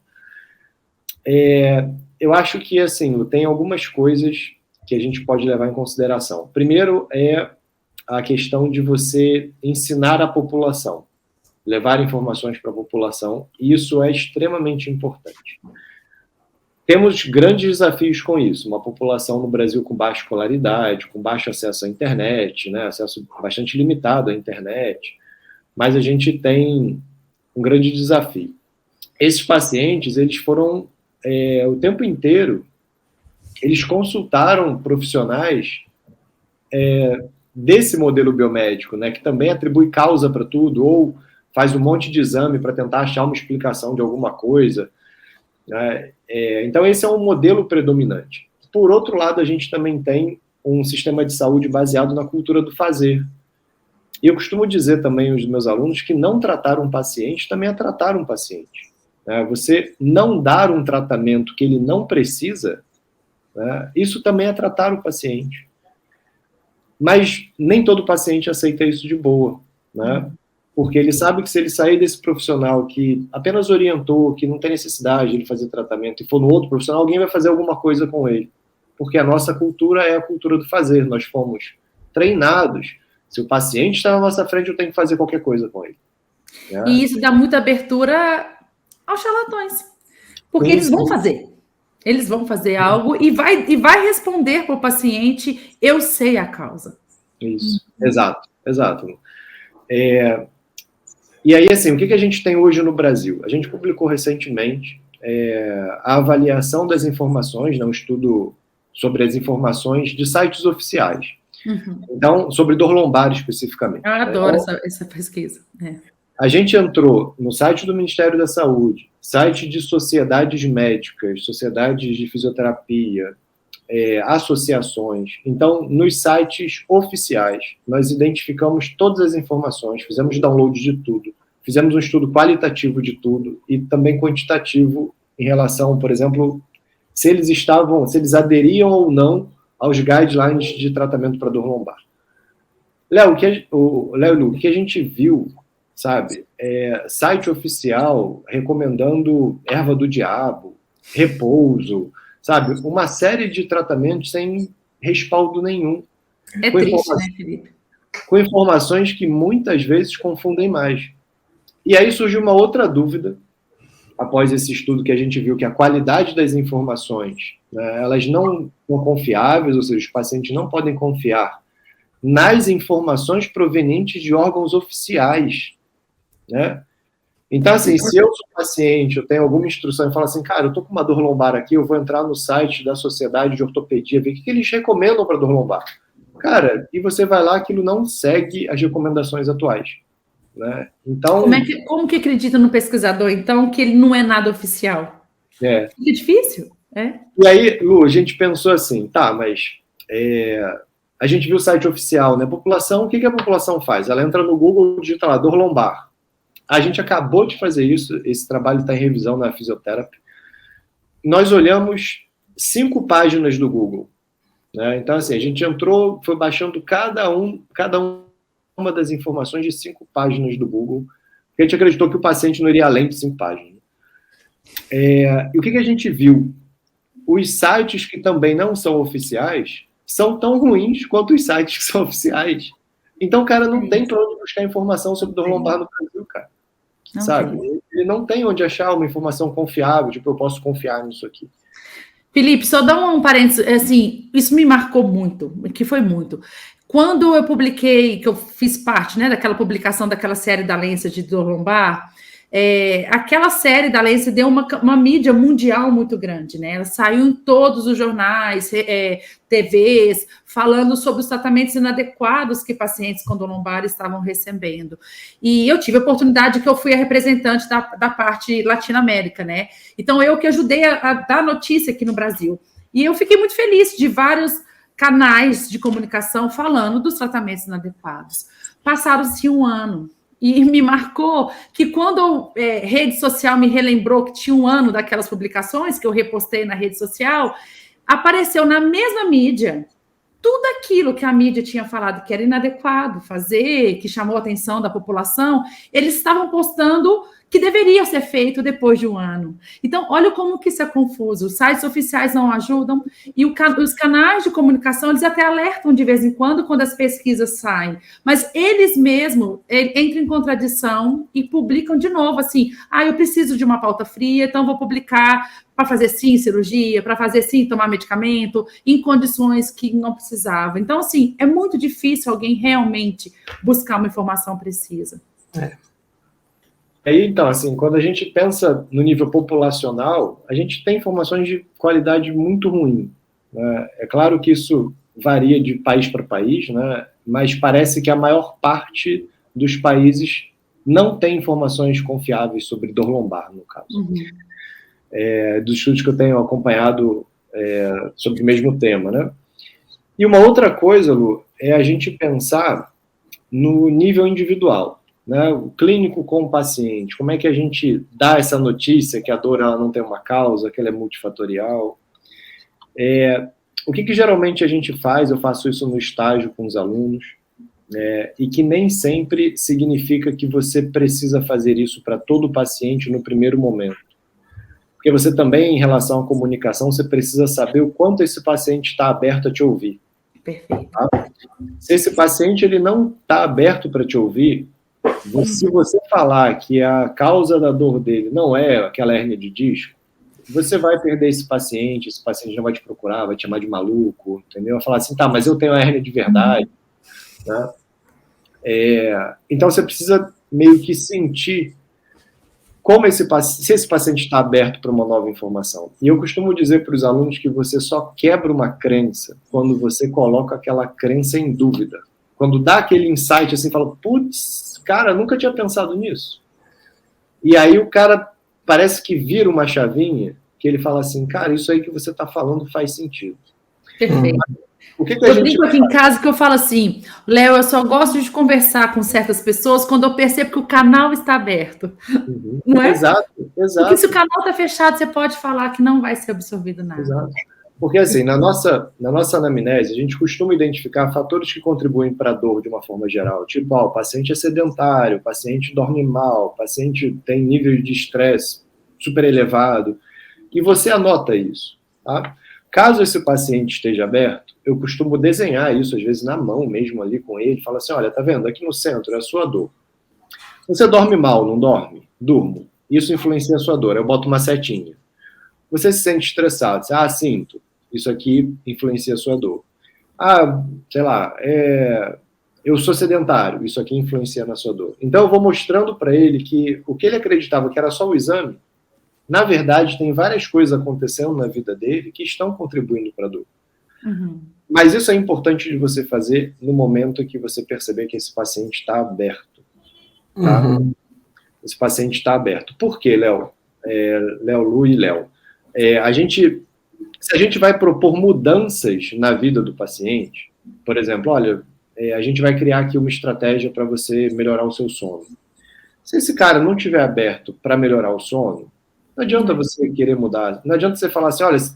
Eu acho que, assim, tem algumas coisas que a gente pode levar em consideração. Primeiro é a questão de você ensinar a população, levar informações para a população, e isso é extremamente importante. Temos grandes desafios com isso, uma população no Brasil com baixa escolaridade, com baixo acesso à internet, né, acesso bastante limitado à internet, mas a gente tem um grande desafio. Esses pacientes, eles foram, o tempo inteiro, eles consultaram profissionais desse modelo biomédico, né, que também atribui causa para tudo, ou faz um monte de exame para tentar achar uma explicação de alguma coisa. Então, esse é um modelo predominante. Por outro lado, a gente também tem um sistema de saúde baseado na cultura do fazer. E eu costumo dizer também aos meus alunos que não tratar um paciente também é tratar um paciente. Você não dar um tratamento que ele não precisa né? Isso também é tratar o paciente. Mas nem todo paciente aceita isso de boa, né? Porque ele sabe que se ele sair desse profissional que apenas orientou, que não tem necessidade de ele fazer tratamento, e for no outro profissional, alguém vai fazer alguma coisa com ele. Porque a nossa cultura é a cultura do fazer. Nós fomos treinados. Se o paciente está na nossa frente, eu tenho que fazer qualquer coisa com ele. Né? E isso dá muita abertura aos charlatões. Porque eles vão fazer. Eles vão fazer algo e vai responder para o paciente, eu sei a causa. Isso, exato. E aí, assim, o que a gente tem hoje no Brasil? A gente publicou recentemente a avaliação das informações, né, um estudo sobre as informações de sites oficiais. Então, sobre dor lombar especificamente. Eu adoro essa pesquisa. A gente entrou no site do Ministério da Saúde, site de sociedades médicas, sociedades de fisioterapia, associações. Então, nos sites oficiais, nós identificamos todas as informações, fizemos download de tudo, fizemos um estudo qualitativo de tudo e também quantitativo em relação, por exemplo, se eles aderiam ou não aos guidelines de tratamento para dor lombar. Léo, o que a gente viu, sabe, site oficial recomendando erva do diabo, repouso, sabe, uma série de tratamentos sem respaldo nenhum. É triste, né, Felipe? Com informações que muitas vezes confundem mais. E aí surgiu uma outra dúvida, após esse estudo que a gente viu que a qualidade das informações, né, elas não são confiáveis, ou seja, os pacientes não podem confiar nas informações provenientes de órgãos oficiais, né? Então, assim, se eu sou paciente, eu tenho alguma instrução e falo assim, cara, eu tô com uma dor lombar aqui, eu vou entrar no site da Sociedade de Ortopedia, ver o que eles recomendam para dor lombar. Cara, e você vai lá, aquilo não segue as recomendações atuais, né? Então... Como que acredita no pesquisador, então, que ele não é nada oficial? É difícil, E aí, Lu, a gente pensou assim, tá, mas... a gente viu o site oficial, né? População, o que a população faz? Ela entra no Google, digita lá, dor lombar. A gente acabou de fazer isso, esse trabalho está em revisão na Fisioterapia. Nós olhamos 5 páginas do Google, né? Então, assim, a gente entrou, foi baixando cada uma das informações de 5 páginas do Google, porque a gente acreditou que o paciente não iria além de 5 páginas. E o que a gente viu? Os sites que também não são oficiais são tão ruins quanto os sites que são oficiais. Então, o cara não tem para onde buscar informação sobre dor lombar no Brasil, cara. Não sabe? Tem. Ele não tem onde achar uma informação confiável, tipo, eu posso confiar nisso aqui. Felipe, só dá um parênteses, assim, isso me marcou muito, que foi muito. Quando eu publiquei, que eu fiz parte, né, daquela publicação daquela série da Lancet de dor lombar, aquela série da Lancet deu uma mídia mundial muito grande, né? Ela saiu em todos os jornais, TVs, falando sobre os tratamentos inadequados que pacientes com dor lombar estavam recebendo. E eu tive a oportunidade que eu fui a representante da parte Latinoamérica, né? Então, eu que ajudei a dar notícia aqui no Brasil. E eu fiquei muito feliz de vários canais de comunicação falando dos tratamentos inadequados. Passaram-se um ano. E me marcou que quando a rede social me relembrou que tinha um ano daquelas publicações que eu repostei na rede social, apareceu na mesma mídia tudo aquilo que a mídia tinha falado que era inadequado fazer, que chamou a atenção da população, eles estavam postando que deveria ser feito depois de um ano. Então, olha como que isso é confuso. Os sites oficiais não ajudam e os canais de comunicação, eles até alertam de vez em quando as pesquisas saem. Mas eles mesmos entram em contradição e publicam de novo assim, eu preciso de uma pauta fria, então vou publicar para fazer sim cirurgia, para fazer sim tomar medicamento, em condições que não precisava. Então, assim, é muito difícil alguém realmente buscar uma informação precisa. Então, assim, quando a gente pensa no nível populacional, a gente tem informações de qualidade muito ruim, né? É claro que isso varia de país para país, né? Mas parece que a maior parte dos países não tem informações confiáveis sobre dor lombar, no caso. Dos estudos que eu tenho acompanhado sobre o mesmo tema, né? E uma outra coisa, Lu, é a gente pensar no nível individual, né? O clínico com o paciente, como é que a gente dá essa notícia que a dor ela não tem uma causa, que ela é multifatorial. O que geralmente a gente faz, eu faço isso no estágio com os alunos, e que nem sempre significa que você precisa fazer isso para todo paciente no primeiro momento. Porque você também, em relação à comunicação, você precisa saber o quanto esse paciente está aberto a te ouvir. Perfeito. Tá? Se esse paciente ele não está aberto para te ouvir, se você falar que a causa da dor dele não é aquela hérnia de disco, você vai perder esse paciente não vai te procurar, vai te chamar de maluco, entendeu? Vai falar assim, tá, mas eu tenho a hérnia de verdade. Né? Então você precisa meio que sentir se esse paciente está aberto para uma nova informação. E eu costumo dizer para os alunos que você só quebra uma crença quando você coloca aquela crença em dúvida. Quando dá aquele insight assim, fala, putz, cara, nunca tinha pensado nisso. E aí o cara parece que vira uma chavinha que ele fala assim, cara, isso aí que você está falando faz sentido. Perfeito. Eu brinco aqui em casa que eu falo assim, Léo, eu só gosto de conversar com certas pessoas quando eu percebo que o canal está aberto. Uhum. Não é? Exato. Porque se o canal está fechado, você pode falar que não vai ser absorvido nada. Exato. Porque assim, na nossa anamnese, a gente costuma identificar fatores que contribuem para a dor de uma forma geral. Tipo, o paciente é sedentário, o paciente dorme mal, o paciente tem nível de estresse super elevado. E você anota isso, tá? Caso esse paciente esteja aberto, eu costumo desenhar isso, às vezes, na mão mesmo ali com ele. Fala assim, olha, tá vendo? Aqui no centro é a sua dor. Você dorme mal, não dorme? Durmo. Isso influencia a sua dor. Eu boto uma setinha. Você se sente estressado. Sinto. Isso aqui influencia a sua dor. Sei lá, eu sou sedentário. Isso aqui influencia na sua dor. Então, eu vou mostrando para ele que o que ele acreditava que era só o exame, na verdade, tem várias coisas acontecendo na vida dele que estão contribuindo para a dor. Uhum. Mas isso é importante de você fazer no momento que você perceber que esse paciente está aberto. Tá? Uhum. Esse paciente está aberto. Por quê, Léo? Léo, Lu e Léo. Se a gente vai propor mudanças na vida do paciente, por exemplo, olha, a gente vai criar aqui uma estratégia para você melhorar o seu sono. Se esse cara não estiver aberto para melhorar o sono, não adianta você querer mudar. Não adianta você falar assim, olha, você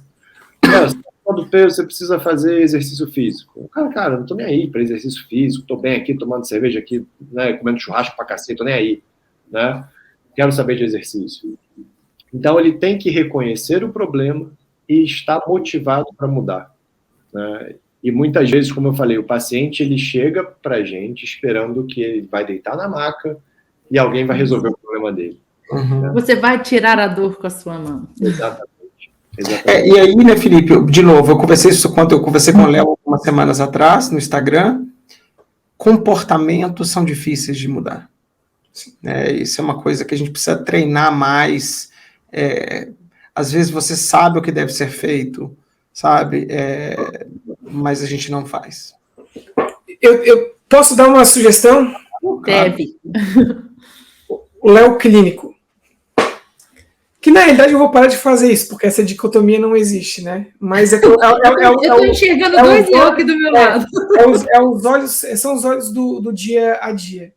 tá do peso, você precisa fazer exercício físico. O cara, não tô nem aí para exercício físico, tô bem aqui, tomando cerveja aqui, né, comendo churrasco pra cacete, tô nem aí, né? Quero saber de exercício. Então, ele tem que reconhecer o problema e estar motivado para mudar. Né? E muitas vezes, como eu falei, o paciente ele chega para a gente esperando que ele vai deitar na maca e alguém vai resolver o problema dele. Uhum. Né? Você vai tirar a dor com a sua mão. Exatamente. E aí, né, Felipe, de novo, eu conversei com o Léo algumas semanas atrás no Instagram. Comportamentos são difíceis de mudar. Isso é uma coisa que a gente precisa treinar mais. Às vezes você sabe o que deve ser feito, sabe? Mas a gente não faz. Eu posso dar uma sugestão? Deve. O Léo Clínico. Que na realidade eu vou parar de fazer isso, porque essa dicotomia não existe, né? Mas eu estou enxergando dois Léo aqui do meu lado. São os olhos do dia a dia.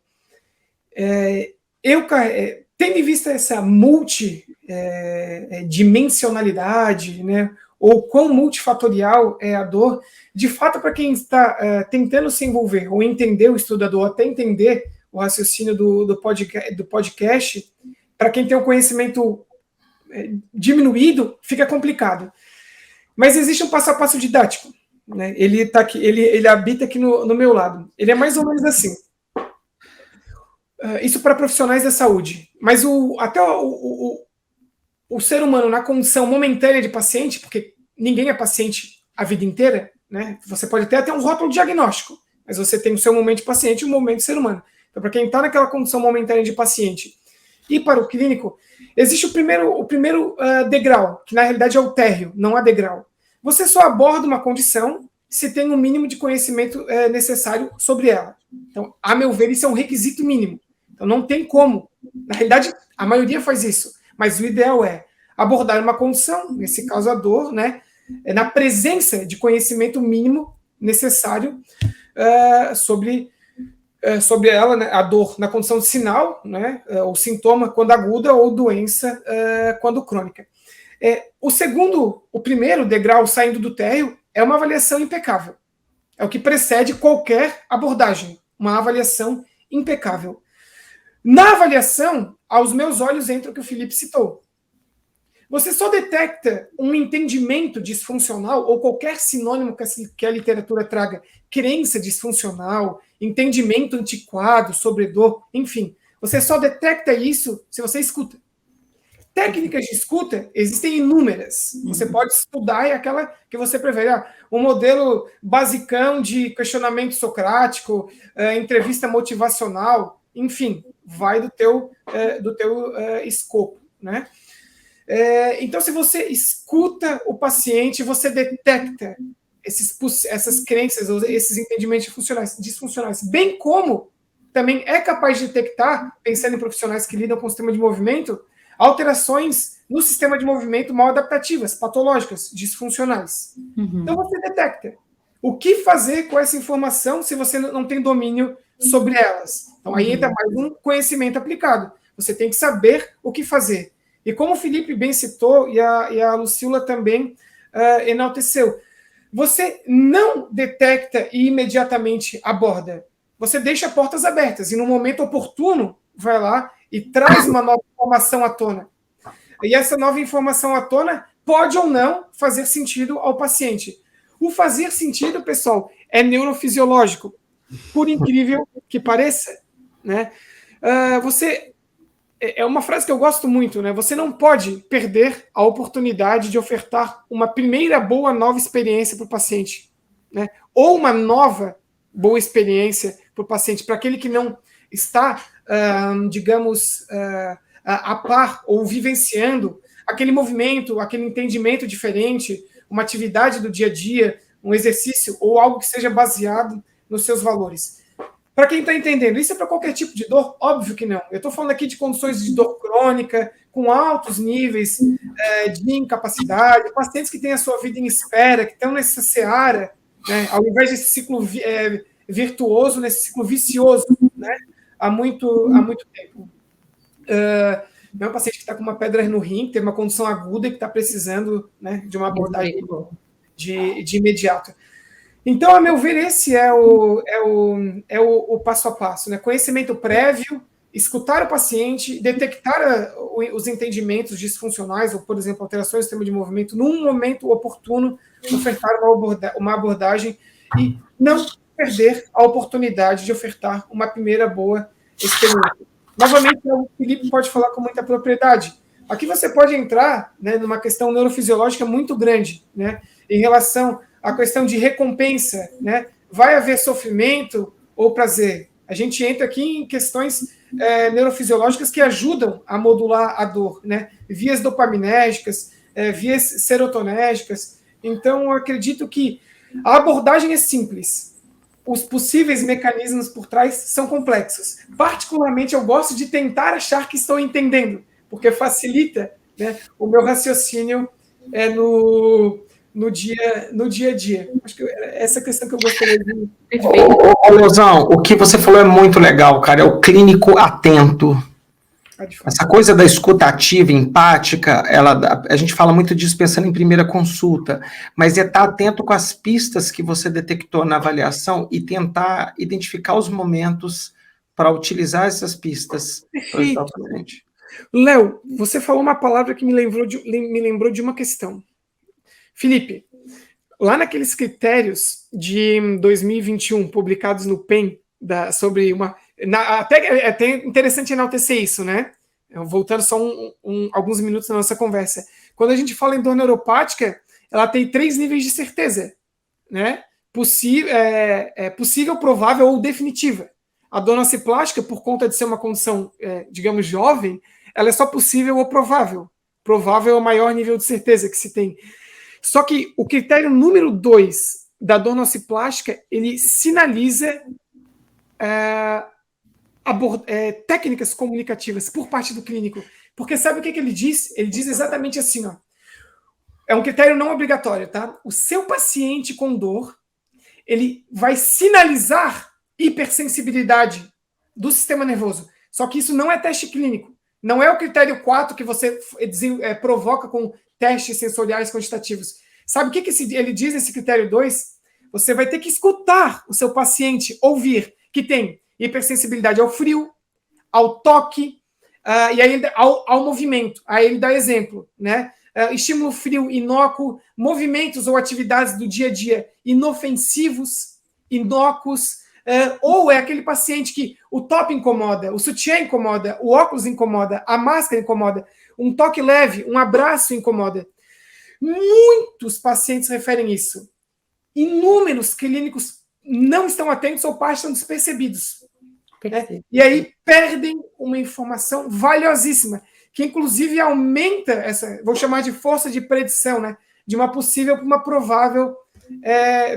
Tendo em vista essa multidimensionalidade, né? Ou quão multifatorial é a dor, de fato, para quem está tentando se envolver ou entender o estudo da dor, até entender o raciocínio do podcast, para quem tem um conhecimento diminuído, fica complicado. Mas existe um passo a passo didático. Né? Ele tá aqui, ele habita aqui no meu lado. Ele é mais ou menos assim. Isso para profissionais da saúde. Mas até o ser humano na condição momentânea de paciente, porque ninguém é paciente a vida inteira, né? Você pode até ter um rótulo diagnóstico, mas você tem o seu momento de paciente e o momento de ser humano. Então, para quem está naquela condição momentânea de paciente e para o clínico, existe o primeiro degrau, que na realidade é o térreo, não há degrau. Você só aborda uma condição se tem um mínimo de conhecimento necessário sobre ela. Então, a meu ver, isso é um requisito mínimo. Então, não tem como. Na realidade, a maioria faz isso. Mas o ideal é abordar uma condição, nesse caso a dor, né, na presença de conhecimento mínimo necessário sobre ela, né, a dor na condição de sinal, né, ou sintoma quando aguda, ou doença quando crônica. O primeiro degrau saindo do térreo é uma avaliação impecável. É o que precede qualquer abordagem, uma avaliação impecável. Na avaliação, aos meus olhos entra o que o Felipe citou. Você só detecta um entendimento disfuncional, ou qualquer sinônimo que a literatura traga, crença disfuncional, entendimento antiquado sobre dor, enfim. Você só detecta isso se você escuta. Técnicas de escuta existem inúmeras. Você pode estudar, é aquela que você prevê. Um modelo basicão de questionamento socrático, entrevista motivacional, enfim, vai do teu escopo, né? Então, se você escuta o paciente, você detecta essas crenças, esses entendimentos disfuncionais, bem como também é capaz de detectar, pensando em profissionais que lidam com o sistema de movimento, alterações no sistema de movimento mal adaptativas, patológicas, disfuncionais. Então, você detecta. O que fazer com essa informação se você não tem domínio sobre elas? Então, aí entra mais um conhecimento aplicado. Você tem que saber o que fazer. E como o Felipe bem citou, e a Lucila também enalteceu, você não detecta e imediatamente aborda. Você deixa portas abertas e no momento oportuno vai lá e traz uma nova informação à tona. E essa nova informação à tona pode ou não fazer sentido ao paciente. O fazer sentido, pessoal, é neurofisiológico, por incrível que pareça, né? É uma frase que eu gosto muito, né? Você não pode perder a oportunidade de ofertar uma primeira boa nova experiência para o paciente, né? Ou uma nova boa experiência para o paciente, para aquele que não está, digamos, a par ou vivenciando aquele movimento, aquele entendimento diferente, uma atividade do dia a dia, um exercício ou algo que seja baseado nos seus valores. Para quem está entendendo, isso é para qualquer tipo de dor? Óbvio que não. Eu estou falando aqui de condições de dor crônica, com altos níveis de incapacidade, pacientes que têm a sua vida em espera, que estão nessa seara, né, ao invés desse ciclo virtuoso, nesse ciclo vicioso, né, há muito tempo. Não é um paciente que está com uma pedra no rim, que tem uma condição aguda e que está precisando, né, de uma abordagem de imediato. Então, a meu ver, esse é o passo a passo, né? Conhecimento prévio, escutar o paciente, detectar os entendimentos disfuncionais, ou, por exemplo, alterações do sistema de movimento, num momento oportuno, ofertar uma abordagem e não perder a oportunidade de ofertar uma primeira boa experiência. Novamente, o Felipe pode falar com muita propriedade. Aqui você pode entrar, né, numa questão neurofisiológica muito grande, né, em relação à questão de recompensa, né? Vai haver sofrimento ou prazer? A gente entra aqui em questões neurofisiológicas que ajudam a modular a dor, né? Vias dopaminérgicas, vias serotonérgicas. Então, eu acredito que a abordagem é simples. Os possíveis mecanismos por trás são complexos. Particularmente, eu gosto de tentar achar que estou entendendo, porque facilita, né, o meu raciocínio no dia a dia. Acho que essa questão que eu gostaria de... Ô, Leozão, o que você falou é muito legal, cara. É o clínico atento. Essa coisa da escuta ativa, empática, a gente fala muito disso pensando em primeira consulta, mas é estar atento com as pistas que você detectou na avaliação e tentar identificar os momentos para utilizar essas pistas. Perfeito. Léo, você falou uma palavra que me lembrou de uma questão. Felipe, lá naqueles critérios de 2021 publicados no PEN, sobre uma... até é até interessante enaltecer isso, né? Voltando só alguns minutos na nossa conversa. Quando a gente fala em dor neuropática, ela tem 3 níveis de certeza, né? Possível, provável ou definitiva. A dor nociplástica, por conta de ser uma condição, digamos, jovem, ela é só possível ou provável. Provável é o maior nível de certeza que se tem. Só que o critério número 2 da dor nociplástica, ele sinaliza técnicas comunicativas por parte do clínico. Porque sabe o que ele diz? Ele diz exatamente assim, ó. É um critério não obrigatório, tá? O seu paciente com dor, ele vai sinalizar hipersensibilidade do sistema nervoso. Só que isso não é teste clínico. Não é o critério 4 que você provoca com testes sensoriais quantitativos. Sabe o que ele diz nesse critério 2? Você vai ter que escutar o seu paciente, ouvir, que tem hipersensibilidade ao frio, ao toque, e ainda ao movimento. Aí ele dá exemplo, né? Estímulo frio inócuo, movimentos ou atividades do dia a dia inofensivos, inócuos, ou é aquele paciente que o top incomoda, o sutiã incomoda, o óculos incomoda, a máscara incomoda, um toque leve, um abraço incomoda. Muitos pacientes referem isso. Inúmeros clínicos não estão atentos ou passam despercebidos. Né? E aí perdem uma informação valiosíssima, que inclusive aumenta essa, vou chamar de força de predição, né? De uma possível para uma provável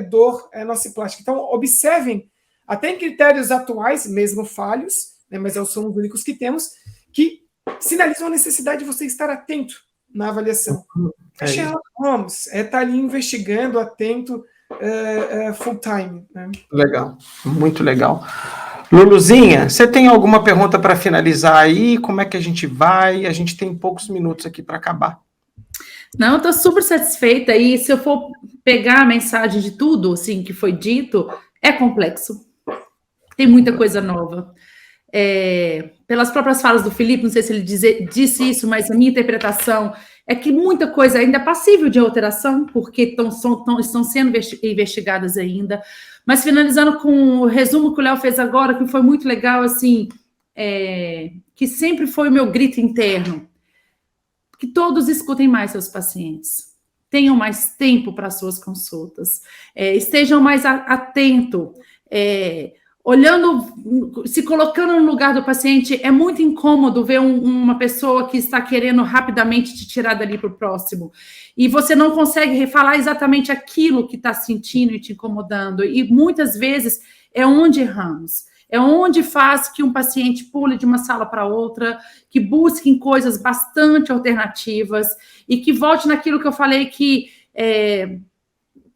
dor nociplástica. Então, observem, até em critérios atuais, mesmo falhos, né, mas são os únicos que temos, que sinalizam a necessidade de você estar atento na avaliação. Sherlock Holmes está ali investigando, atento, full time. Né? Legal, muito legal. Luluzinha, você tem alguma pergunta para finalizar aí? Como é que a gente vai? A gente tem poucos minutos aqui para acabar. Não, eu estou super satisfeita. E se eu for pegar a mensagem de tudo assim, que foi dito, é complexo. Tem muita coisa nova. Pelas próprias falas do Felipe, não sei se ele disse isso, mas a minha interpretação é que muita coisa ainda é passível de alteração, porque estão sendo investigadas ainda. Mas finalizando com o resumo que o Léo fez agora, que foi muito legal, assim, que sempre foi o meu grito interno, que todos escutem mais seus pacientes, tenham mais tempo para suas consultas, estejam mais atentos, olhando, se colocando no lugar do paciente. É muito incômodo ver uma pessoa que está querendo rapidamente te tirar dali para o próximo, e você não consegue falar exatamente aquilo que está sentindo e te incomodando, e muitas vezes é onde erramos, é onde faz que um paciente pule de uma sala para outra, que busque em coisas bastante alternativas, e que volte naquilo que eu falei, que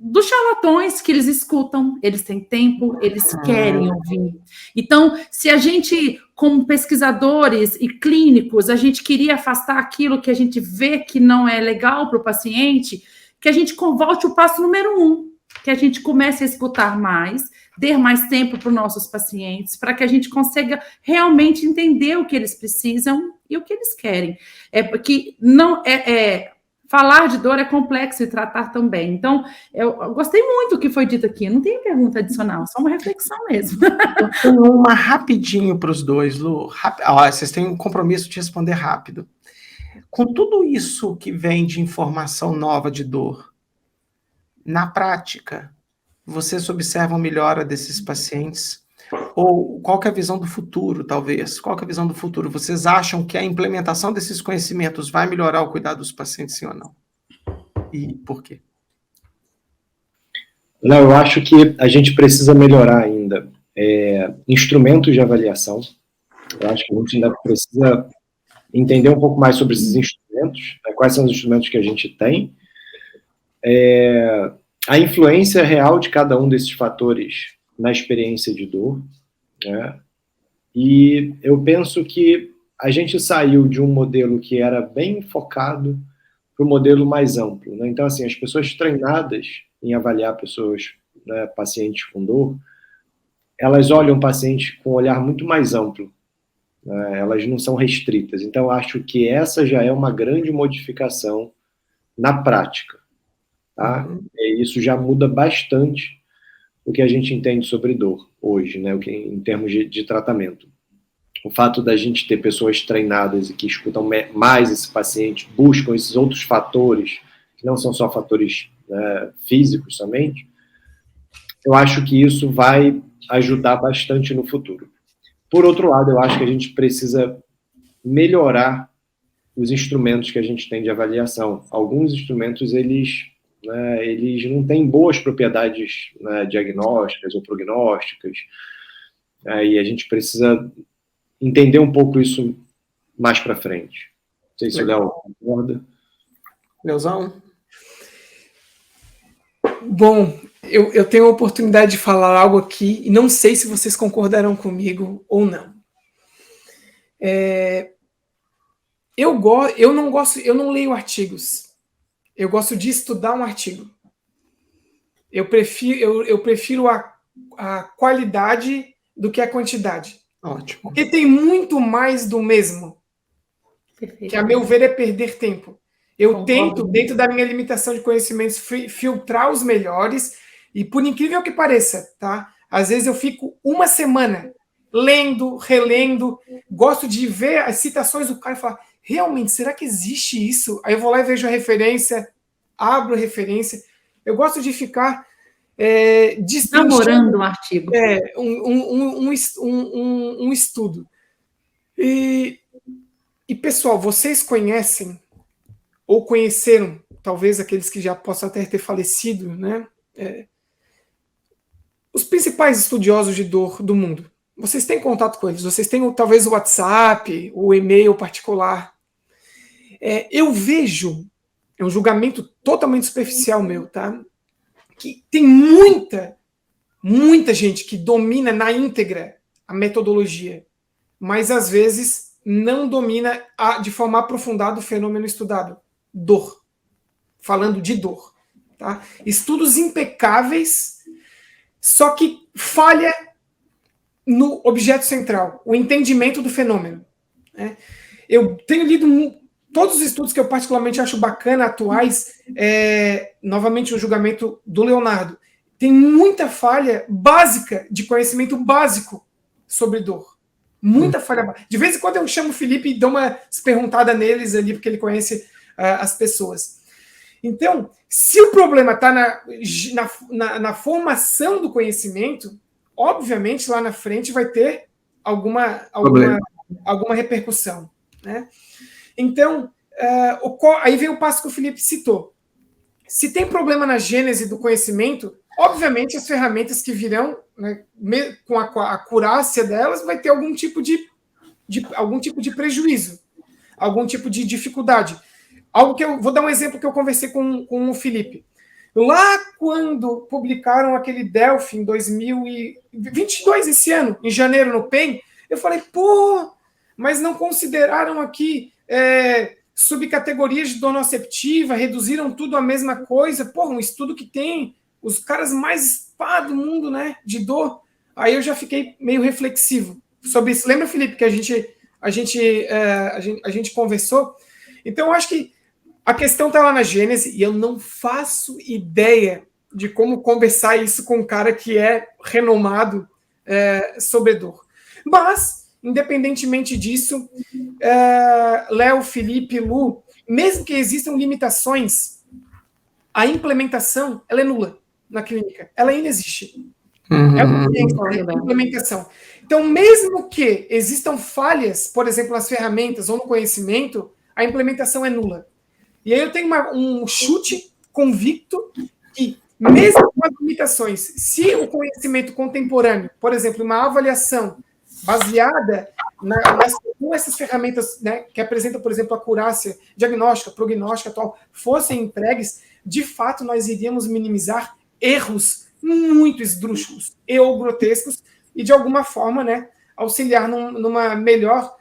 dos charlatões, que eles escutam, eles têm tempo, eles querem ouvir. Então, se a gente, como pesquisadores e clínicos, a gente queria afastar aquilo que a gente vê que não é legal para o paciente, que a gente volte o passo número 1, que a gente comece a escutar mais, dar mais tempo para os nossos pacientes, para que a gente consiga realmente entender o que eles precisam e o que eles querem. Porque não falar de dor é complexo e tratar também. Então, eu gostei muito do que foi dito aqui. Não tem pergunta adicional, só uma reflexão mesmo. Eu tenho uma rapidinho para os dois, Lu. Vocês têm um compromisso de responder rápido. Com tudo isso que vem de informação nova de dor, na prática, vocês observam melhora desses pacientes? Ou qual que é a visão do futuro, talvez? Qual que é a visão do futuro? Vocês acham que a implementação desses conhecimentos vai melhorar o cuidado dos pacientes, sim ou não? E por quê? Não, eu acho que a gente precisa melhorar ainda instrumentos de avaliação. Eu acho que a gente ainda precisa entender um pouco mais sobre esses instrumentos, né, quais são os instrumentos que a gente tem, a influência real de cada um desses fatores na experiência de dor, né? E eu penso que a gente saiu de um modelo que era bem focado para um modelo mais amplo, né? Então, assim, as pessoas treinadas em avaliar pessoas, né, pacientes com dor, elas olham o paciente com um olhar muito mais amplo, né? Elas não são restritas. Então, acho que essa já é uma grande modificação na prática, tá? E isso já muda bastante o que a gente entende sobre dor hoje, né, em termos de tratamento. O fato da gente ter pessoas treinadas e que escutam mais esse paciente, buscam esses outros fatores, que não são só fatores físicos somente, eu acho que isso vai ajudar bastante no futuro. Por outro lado, eu acho que a gente precisa melhorar os instrumentos que a gente tem de avaliação. Alguns instrumentos, eles não têm boas propriedades, né, diagnósticas ou prognósticas, e a gente precisa entender um pouco isso mais para frente. Não sei se o Léo concorda. Leozão? Bom, eu tenho a oportunidade de falar algo aqui, e não sei se vocês concordarão comigo ou não. eu não leio artigos. Eu gosto de estudar um artigo. Eu prefiro a qualidade do que a quantidade. Ótimo. Porque tem muito mais do mesmo. Perfeito. Que, a meu ver, é perder tempo. Eu Concordo. tento, dentro da minha limitação de conhecimentos, filtrar os melhores, e por incrível que pareça, tá? Às vezes eu fico uma semana lendo, relendo, gosto de ver as citações do cara e falar, realmente, será que existe isso? Aí eu vou lá e vejo a referência, abro a referência. Eu gosto de ficar namorando um artigo. Um estudo. E, pessoal, vocês conhecem ou conheceram, talvez aqueles que já possam até ter falecido, né? Os principais estudiosos de dor do mundo. Vocês têm contato com eles? Vocês têm talvez o WhatsApp, o e-mail particular? Eu vejo, é um julgamento totalmente superficial meu, tá? Que tem muita gente que domina na íntegra a metodologia, mas às vezes não domina de forma aprofundada o fenômeno estudado. Dor. Falando de dor. Tá? Estudos impecáveis, só que falha no objeto central, o entendimento do fenômeno. Né? Eu tenho lido todos os estudos que eu particularmente acho bacana, atuais, novamente o julgamento do Leonardo. Tem muita falha básica, de conhecimento básico sobre dor. Muita falha. De vez em quando eu chamo o Felipe e dou uma perguntada neles ali, porque ele conhece as pessoas. Então, se o problema está na formação do conhecimento, obviamente lá na frente vai ter alguma repercussão. Né? Então, aí vem o passo que o Felipe citou. Se tem problema na gênese do conhecimento, obviamente as ferramentas que virão, né, com a acurácia delas, vai ter algum tipo de prejuízo, algum tipo de dificuldade. Algo que eu vou dar um exemplo que eu conversei com o Felipe. Lá quando publicaram aquele Delphi em 2022, esse ano, em janeiro, no PEN, eu falei, mas não consideraram aqui subcategorias de dor nociceptiva, reduziram tudo a mesma coisa. Um estudo que tem os caras mais do mundo, né, de dor. Aí eu já fiquei meio reflexivo sobre isso. Lembra, Felipe, que a gente conversou? Então, eu acho que a questão está lá na gênese e eu não faço ideia de como conversar isso com um cara que é renomado sobre dor. Mas, independentemente disso, Léo, Felipe, Lu, mesmo que existam limitações, a implementação ela é nula na clínica. Ela ainda existe. É uma implementação. Então, mesmo que existam falhas, por exemplo, nas ferramentas ou no conhecimento, a implementação é nula. E aí eu tenho um chute convicto que, mesmo com as limitações, se o conhecimento contemporâneo, por exemplo, uma avaliação baseada com essas ferramentas, né, que apresentam, por exemplo, a acurácia diagnóstica, prognóstica atual, fossem entregues, de fato nós iríamos minimizar erros muito esdrúxulos ou grotescos e, de alguma forma, né, auxiliar numa melhor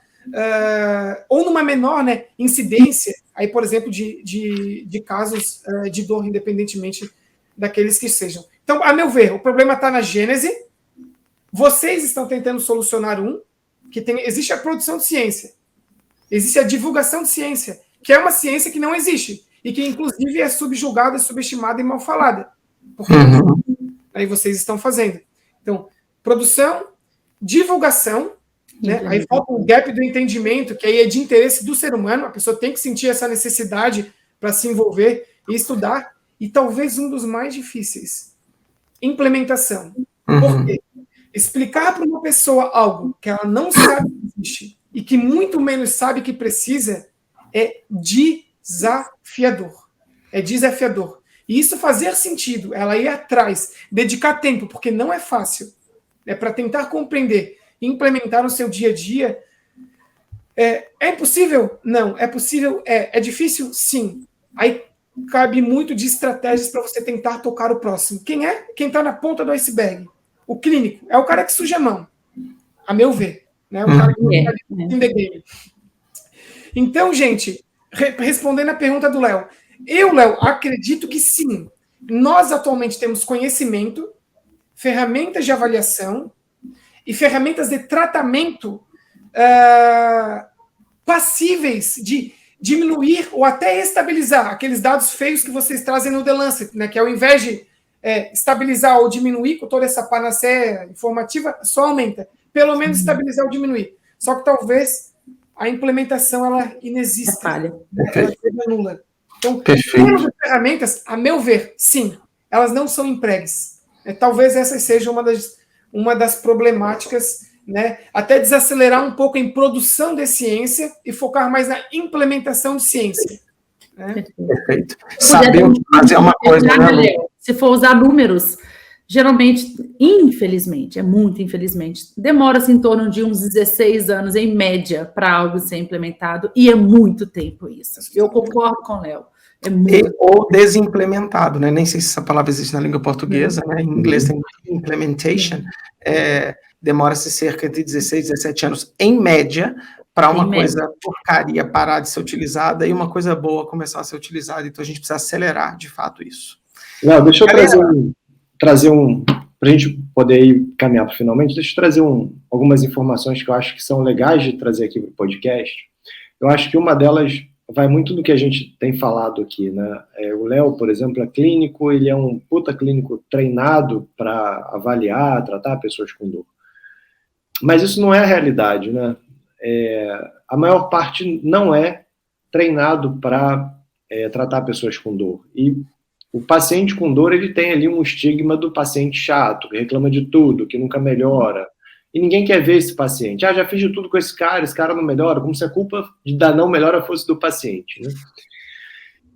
ou numa menor, né, incidência, aí, por exemplo, de casos de dor, independentemente daqueles que sejam. Então, a meu ver, o problema está na gênese. Vocês estão tentando solucionar existe a produção de ciência, existe a divulgação de ciência, que é uma ciência que não existe e que, inclusive, é subjugada, subestimada e mal falada. Porque aí vocês estão fazendo. Então, produção, divulgação, né? Aí falta um gap do entendimento, que aí é de interesse do ser humano, a pessoa tem que sentir essa necessidade para se envolver e estudar, e talvez um dos mais difíceis, implementação. Por quê? Explicar para uma pessoa algo que ela não sabe que existe e que muito menos sabe que precisa é desafiador. É desafiador. E isso fazer sentido, ela ir atrás, dedicar tempo, porque não é fácil, para tentar compreender e implementar no seu dia a dia. É impossível? Não. É possível? É difícil? Sim. Aí cabe muito de estratégias para você tentar tocar o próximo. Quem é? Quem está na ponta do iceberg. O clínico é o cara que suja a mão, a meu ver. Né? O cara que está in the game. Então, gente, respondendo a pergunta do Léo, Léo, acredito que sim. Nós atualmente temos conhecimento, ferramentas de avaliação e ferramentas de tratamento passíveis de diminuir ou até estabilizar aqueles dados feios que vocês trazem no The Lancet, né? Que ao invés de estabilizar ou diminuir com toda essa panaceia informativa, só aumenta. Pelo menos estabilizar ou diminuir. Só que talvez a implementação ela inexista. Falha. Ela seja nula. Então, Perfeito. em ferramentas, a meu ver, sim, elas não são empregues. Talvez essa seja uma das problemáticas, né? Até desacelerar um pouco em produção de ciência e focar mais na implementação de ciência. Né? Perfeito. Saber fazer uma coisa, né? Se for usar números, geralmente, infelizmente, é muito infelizmente, demora-se em torno de uns 16 anos, em média, para algo ser implementado, e é muito tempo isso. Eu concordo com o Léo. Ou desimplementado, né? Nem sei se essa palavra existe na língua portuguesa, né? Em inglês tem implementation. Demora-se cerca de 16, 17 anos, em média, para uma coisa porcaria parar de ser utilizada e uma coisa boa começar a ser utilizada. Então a gente precisa acelerar, de fato, isso. Não, deixa eu trazer para a gente poder ir caminhar para finalmente, deixa eu trazer algumas informações que eu acho que são legais de trazer aqui para o podcast. Eu acho que uma delas vai muito do que a gente tem falado aqui, né? O Léo, por exemplo, é clínico, ele é um puta clínico treinado para avaliar, tratar pessoas com dor. Mas isso não é a realidade, né? A maior parte não é treinado para tratar pessoas com dor. E o paciente com dor, ele tem ali um estigma do paciente chato, que reclama de tudo, que nunca melhora. E ninguém quer ver esse paciente. Já fiz de tudo com esse cara não melhora, como se a culpa da não melhora fosse do paciente. Né?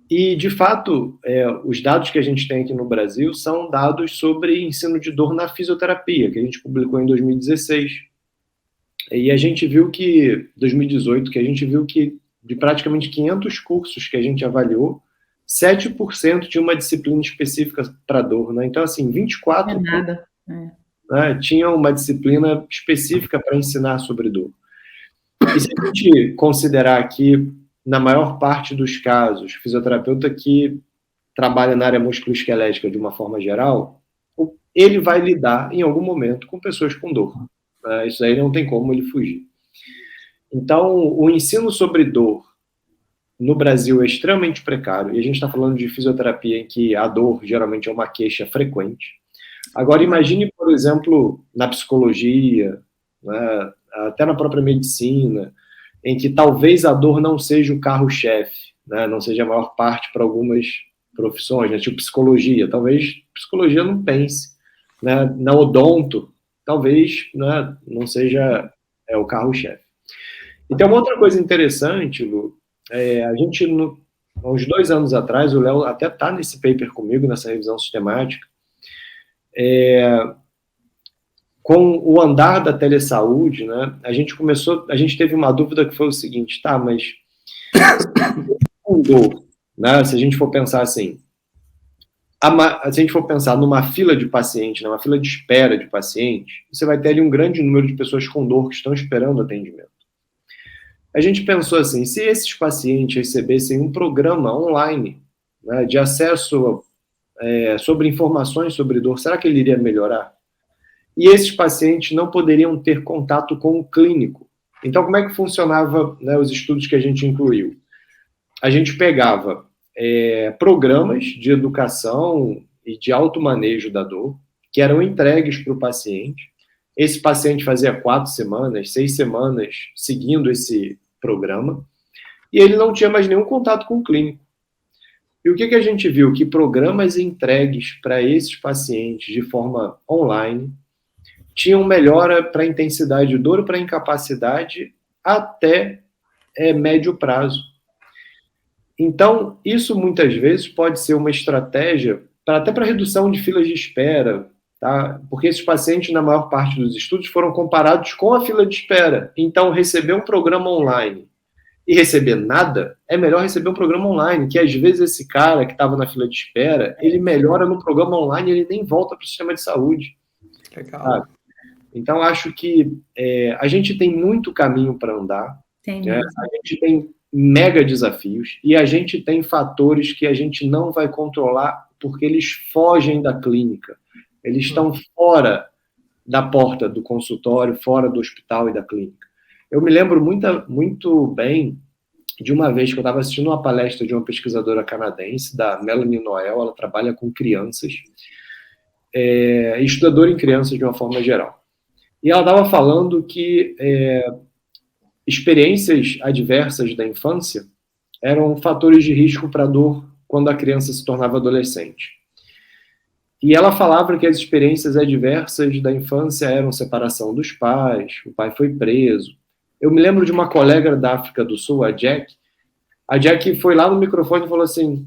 E, de fato, os dados que a gente tem aqui no Brasil são dados sobre ensino de dor na fisioterapia, que a gente publicou em 2016. E a gente viu que, 2018, que a gente viu que de praticamente 500 cursos que a gente avaliou, 7% tinha uma disciplina específica para dor, né? Então, assim, 24 né, tinham uma disciplina específica para ensinar sobre dor. E se a gente considerar que, na maior parte dos casos, o fisioterapeuta que trabalha na área musculoesquelética de uma forma geral, ele vai lidar, em algum momento, com pessoas com dor. Isso aí não tem como ele fugir. Então, o ensino sobre dor no Brasil é extremamente precário, e a gente está falando de fisioterapia em que a dor geralmente é uma queixa frequente. Agora, imagine, por exemplo, na psicologia, né, até na própria medicina, em que talvez a dor não seja o carro-chefe, né, não seja a maior parte para algumas profissões, né, tipo psicologia. Talvez psicologia não pense. Né, na odonto, talvez, né, não seja o carro-chefe. E tem uma outra coisa interessante, Lu, a gente, há uns 2 anos atrás, o Léo até está nesse paper comigo, nessa revisão sistemática, com o andar da telesaúde, né, a gente teve uma dúvida que foi o seguinte, tá, mas né, se a gente for pensar assim, se a gente for pensar numa fila de paciente, numa fila de espera de paciente, você vai ter ali um grande número de pessoas com dor que estão esperando atendimento. A gente pensou assim, se esses pacientes recebessem um programa online, né, de acesso sobre informações sobre dor, será que ele iria melhorar? E esses pacientes não poderiam ter contato com o clínico. Então, como é que funcionava, né, os estudos que a gente incluiu? A gente pegava programas de educação e de automanejo da dor, que eram entregues para o paciente. Esse paciente fazia 4 semanas, 6 semanas seguindo esse programa, e ele não tinha mais nenhum contato com o clínico. E o que a gente viu? Que programas entregues para esses pacientes de forma online tinham melhora para intensidade de dor, para incapacidade, até médio prazo. Então, isso muitas vezes pode ser uma estratégia até para redução de filas de espera, tá? Porque esses pacientes, na maior parte dos estudos, foram comparados com a fila de espera. Então, receber um programa online e receber nada, é melhor receber um programa online, que às vezes esse cara que estava na fila de espera, ele melhora no programa online e ele nem volta para o sistema de saúde. Legal. Sabe? Então, acho que a gente tem muito caminho para andar. A gente tem mega desafios e a gente tem fatores que a gente não vai controlar porque eles fogem da clínica. Eles estão fora da porta do consultório, fora do hospital e da clínica. Eu me lembro muito bem de uma vez que eu estava assistindo uma palestra de uma pesquisadora canadense, da Melanie Noel. Ela trabalha com crianças, estudadora em crianças de uma forma geral. E ela estava falando que experiências adversas da infância eram fatores de risco para dor quando a criança se tornava adolescente. E ela falava que as experiências adversas da infância eram separação dos pais, o pai foi preso. Eu me lembro de uma colega da África do Sul, a Jack. A Jack foi lá no microfone e falou assim: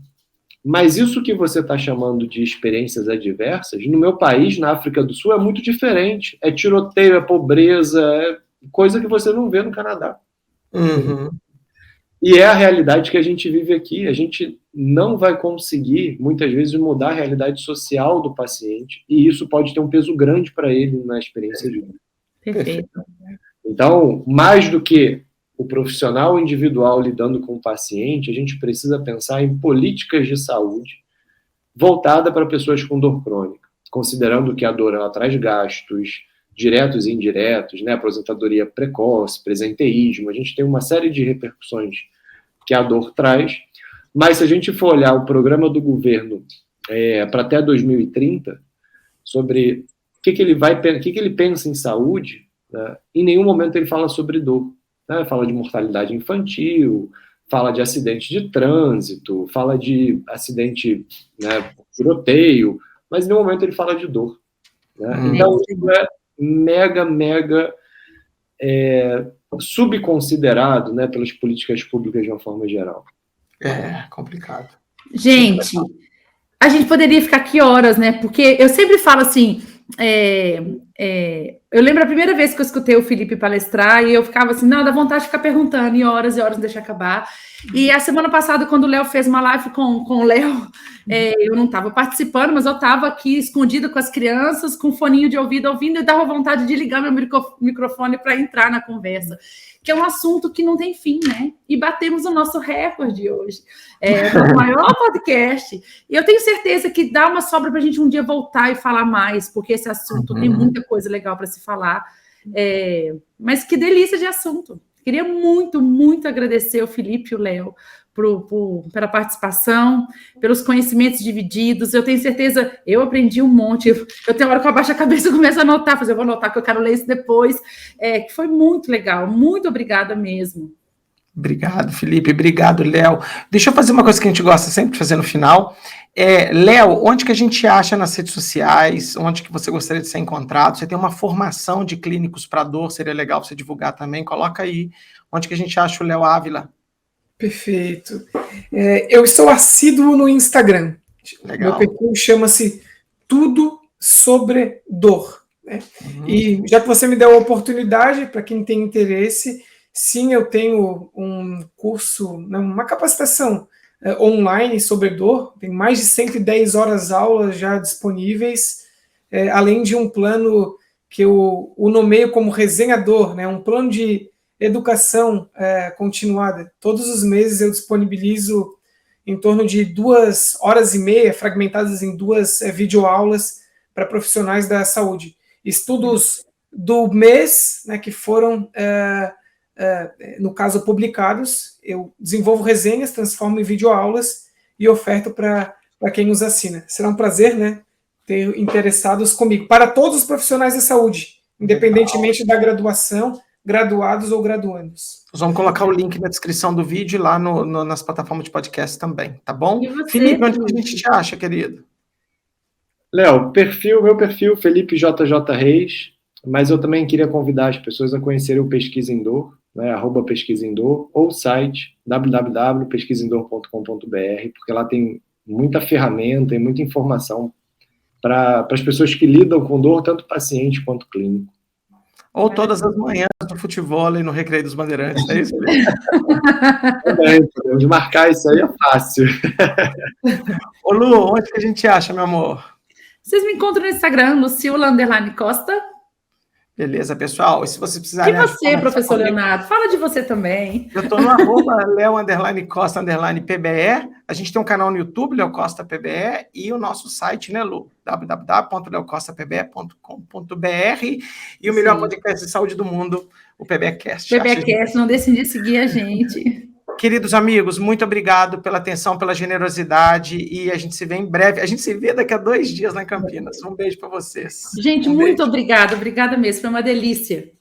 mas isso que você está chamando de experiências adversas, no meu país, na África do Sul, é muito diferente. É tiroteio, é pobreza, é coisa que você não vê no Canadá. Uhum. E é a realidade que a gente vive aqui. A gente não vai conseguir, muitas vezes, mudar a realidade social do paciente, e isso pode ter um peso grande para ele na experiência de vida. Perfeito. Então, mais do que o profissional individual lidando com o paciente, a gente precisa pensar em políticas de saúde voltada para pessoas com dor crônica, considerando que a dor ela traz gastos diretos e indiretos, né? Aposentadoria precoce, presenteísmo, a gente tem uma série de repercussões que a dor traz, mas se a gente for olhar o programa do governo para até 2030, sobre o que ele pensa em saúde, né? Em nenhum momento ele fala sobre dor, né? Fala de mortalidade infantil, fala de acidente de trânsito, fala de acidente, né, tiroteio, mas em nenhum momento ele fala de dor, né? Então, isso é mega subconsiderado, né, pelas políticas públicas de uma forma geral. É complicado. Gente, a gente poderia ficar aqui horas, né? Porque eu sempre falo assim, eu lembro a primeira vez que eu escutei o Felipe palestrar e eu ficava assim, não, dá vontade de ficar perguntando e horas, não deixa acabar. E a semana passada, quando o Léo fez uma live com o Léo, eu não estava participando, mas eu estava aqui escondida com as crianças, com foninho de ouvido ouvindo, e dava vontade de ligar meu microfone para entrar na conversa, que é um assunto que não tem fim, né? E batemos o nosso recorde hoje. O maior podcast. E eu tenho certeza que dá uma sobra para a gente um dia voltar e falar mais, porque esse assunto tem muita coisa legal para se falar. Mas que delícia de assunto. Queria muito agradecer o Felipe e o Léo pela participação, pelos conhecimentos divididos. Eu tenho certeza, eu aprendi um monte. Eu tenho hora que eu abaixo a cabeça e começo a anotar, mas eu vou anotar que eu quero ler isso depois. Que foi muito legal. Muito obrigada mesmo. Obrigado, Felipe. Obrigado, Léo. Deixa eu fazer uma coisa que a gente gosta sempre de fazer no final. Léo, onde que a gente acha nas redes sociais? Onde que você gostaria de ser encontrado? Você tem uma formação de clínicos para dor, seria legal você divulgar também. Coloca aí. Onde que a gente acha o Léo Ávila? Perfeito. Eu estou assíduo no Instagram. Legal. Meu perfil chama-se Tudo Sobre Dor. Né? E já que você me deu a oportunidade, para quem tem interesse, sim, eu tenho um curso, uma capacitação online sobre dor, tem mais de 110 horas aulas já disponíveis, além de um plano que eu o nomeio como resenhador, né, um plano de educação continuada. Todos os meses eu disponibilizo em torno de 2 horas e meia, fragmentadas em 2 videoaulas para profissionais da saúde. Estudos do mês, né, que foram... no caso, publicados, eu desenvolvo resenhas, transformo em videoaulas e oferto para quem nos assina. Será um prazer, né, ter interessados comigo, para todos os profissionais da saúde, independentemente da graduação, graduados ou graduandos. Nós vamos colocar o link na descrição do vídeo e lá nas plataformas de podcast também, tá bom? E você, Felipe, onde a gente te acha, querido? Léo, meu perfil, Felipe JJ Reis, mas eu também queria convidar as pessoas a conhecerem o Pesquisa em Dor, né, @Pesquisa em Dor, ou o site www.pesquisaemdor.com.br, porque lá tem muita ferramenta e muita informação para as pessoas que lidam com dor, tanto paciente quanto clínico. Ou todas as manhãs do futebol e no Recreio dos Bandeirantes, é isso? Podemos marcar isso aí, é fácil. Ô Lu, onde que a gente acha, meu amor? Vocês me encontram no Instagram, Lucila_Costa. Beleza, pessoal? E se você precisar... E você, professor Leonardo? Fala de você também. Eu estou no @leo_costa_pbe. A gente tem um canal no YouTube, Leo Costa PBE, e o nosso site, né, Lu? www.leocostapbe.com.br, e o melhor podcast de saúde do mundo, o PBcast. PBcast, não deixem de seguir a gente. Queridos amigos, muito obrigado pela atenção, pela generosidade, e a gente se vê em breve. A gente se vê daqui a 2 dias lá em Campinas. Um beijo para vocês. Gente, muito obrigada mesmo, foi uma delícia.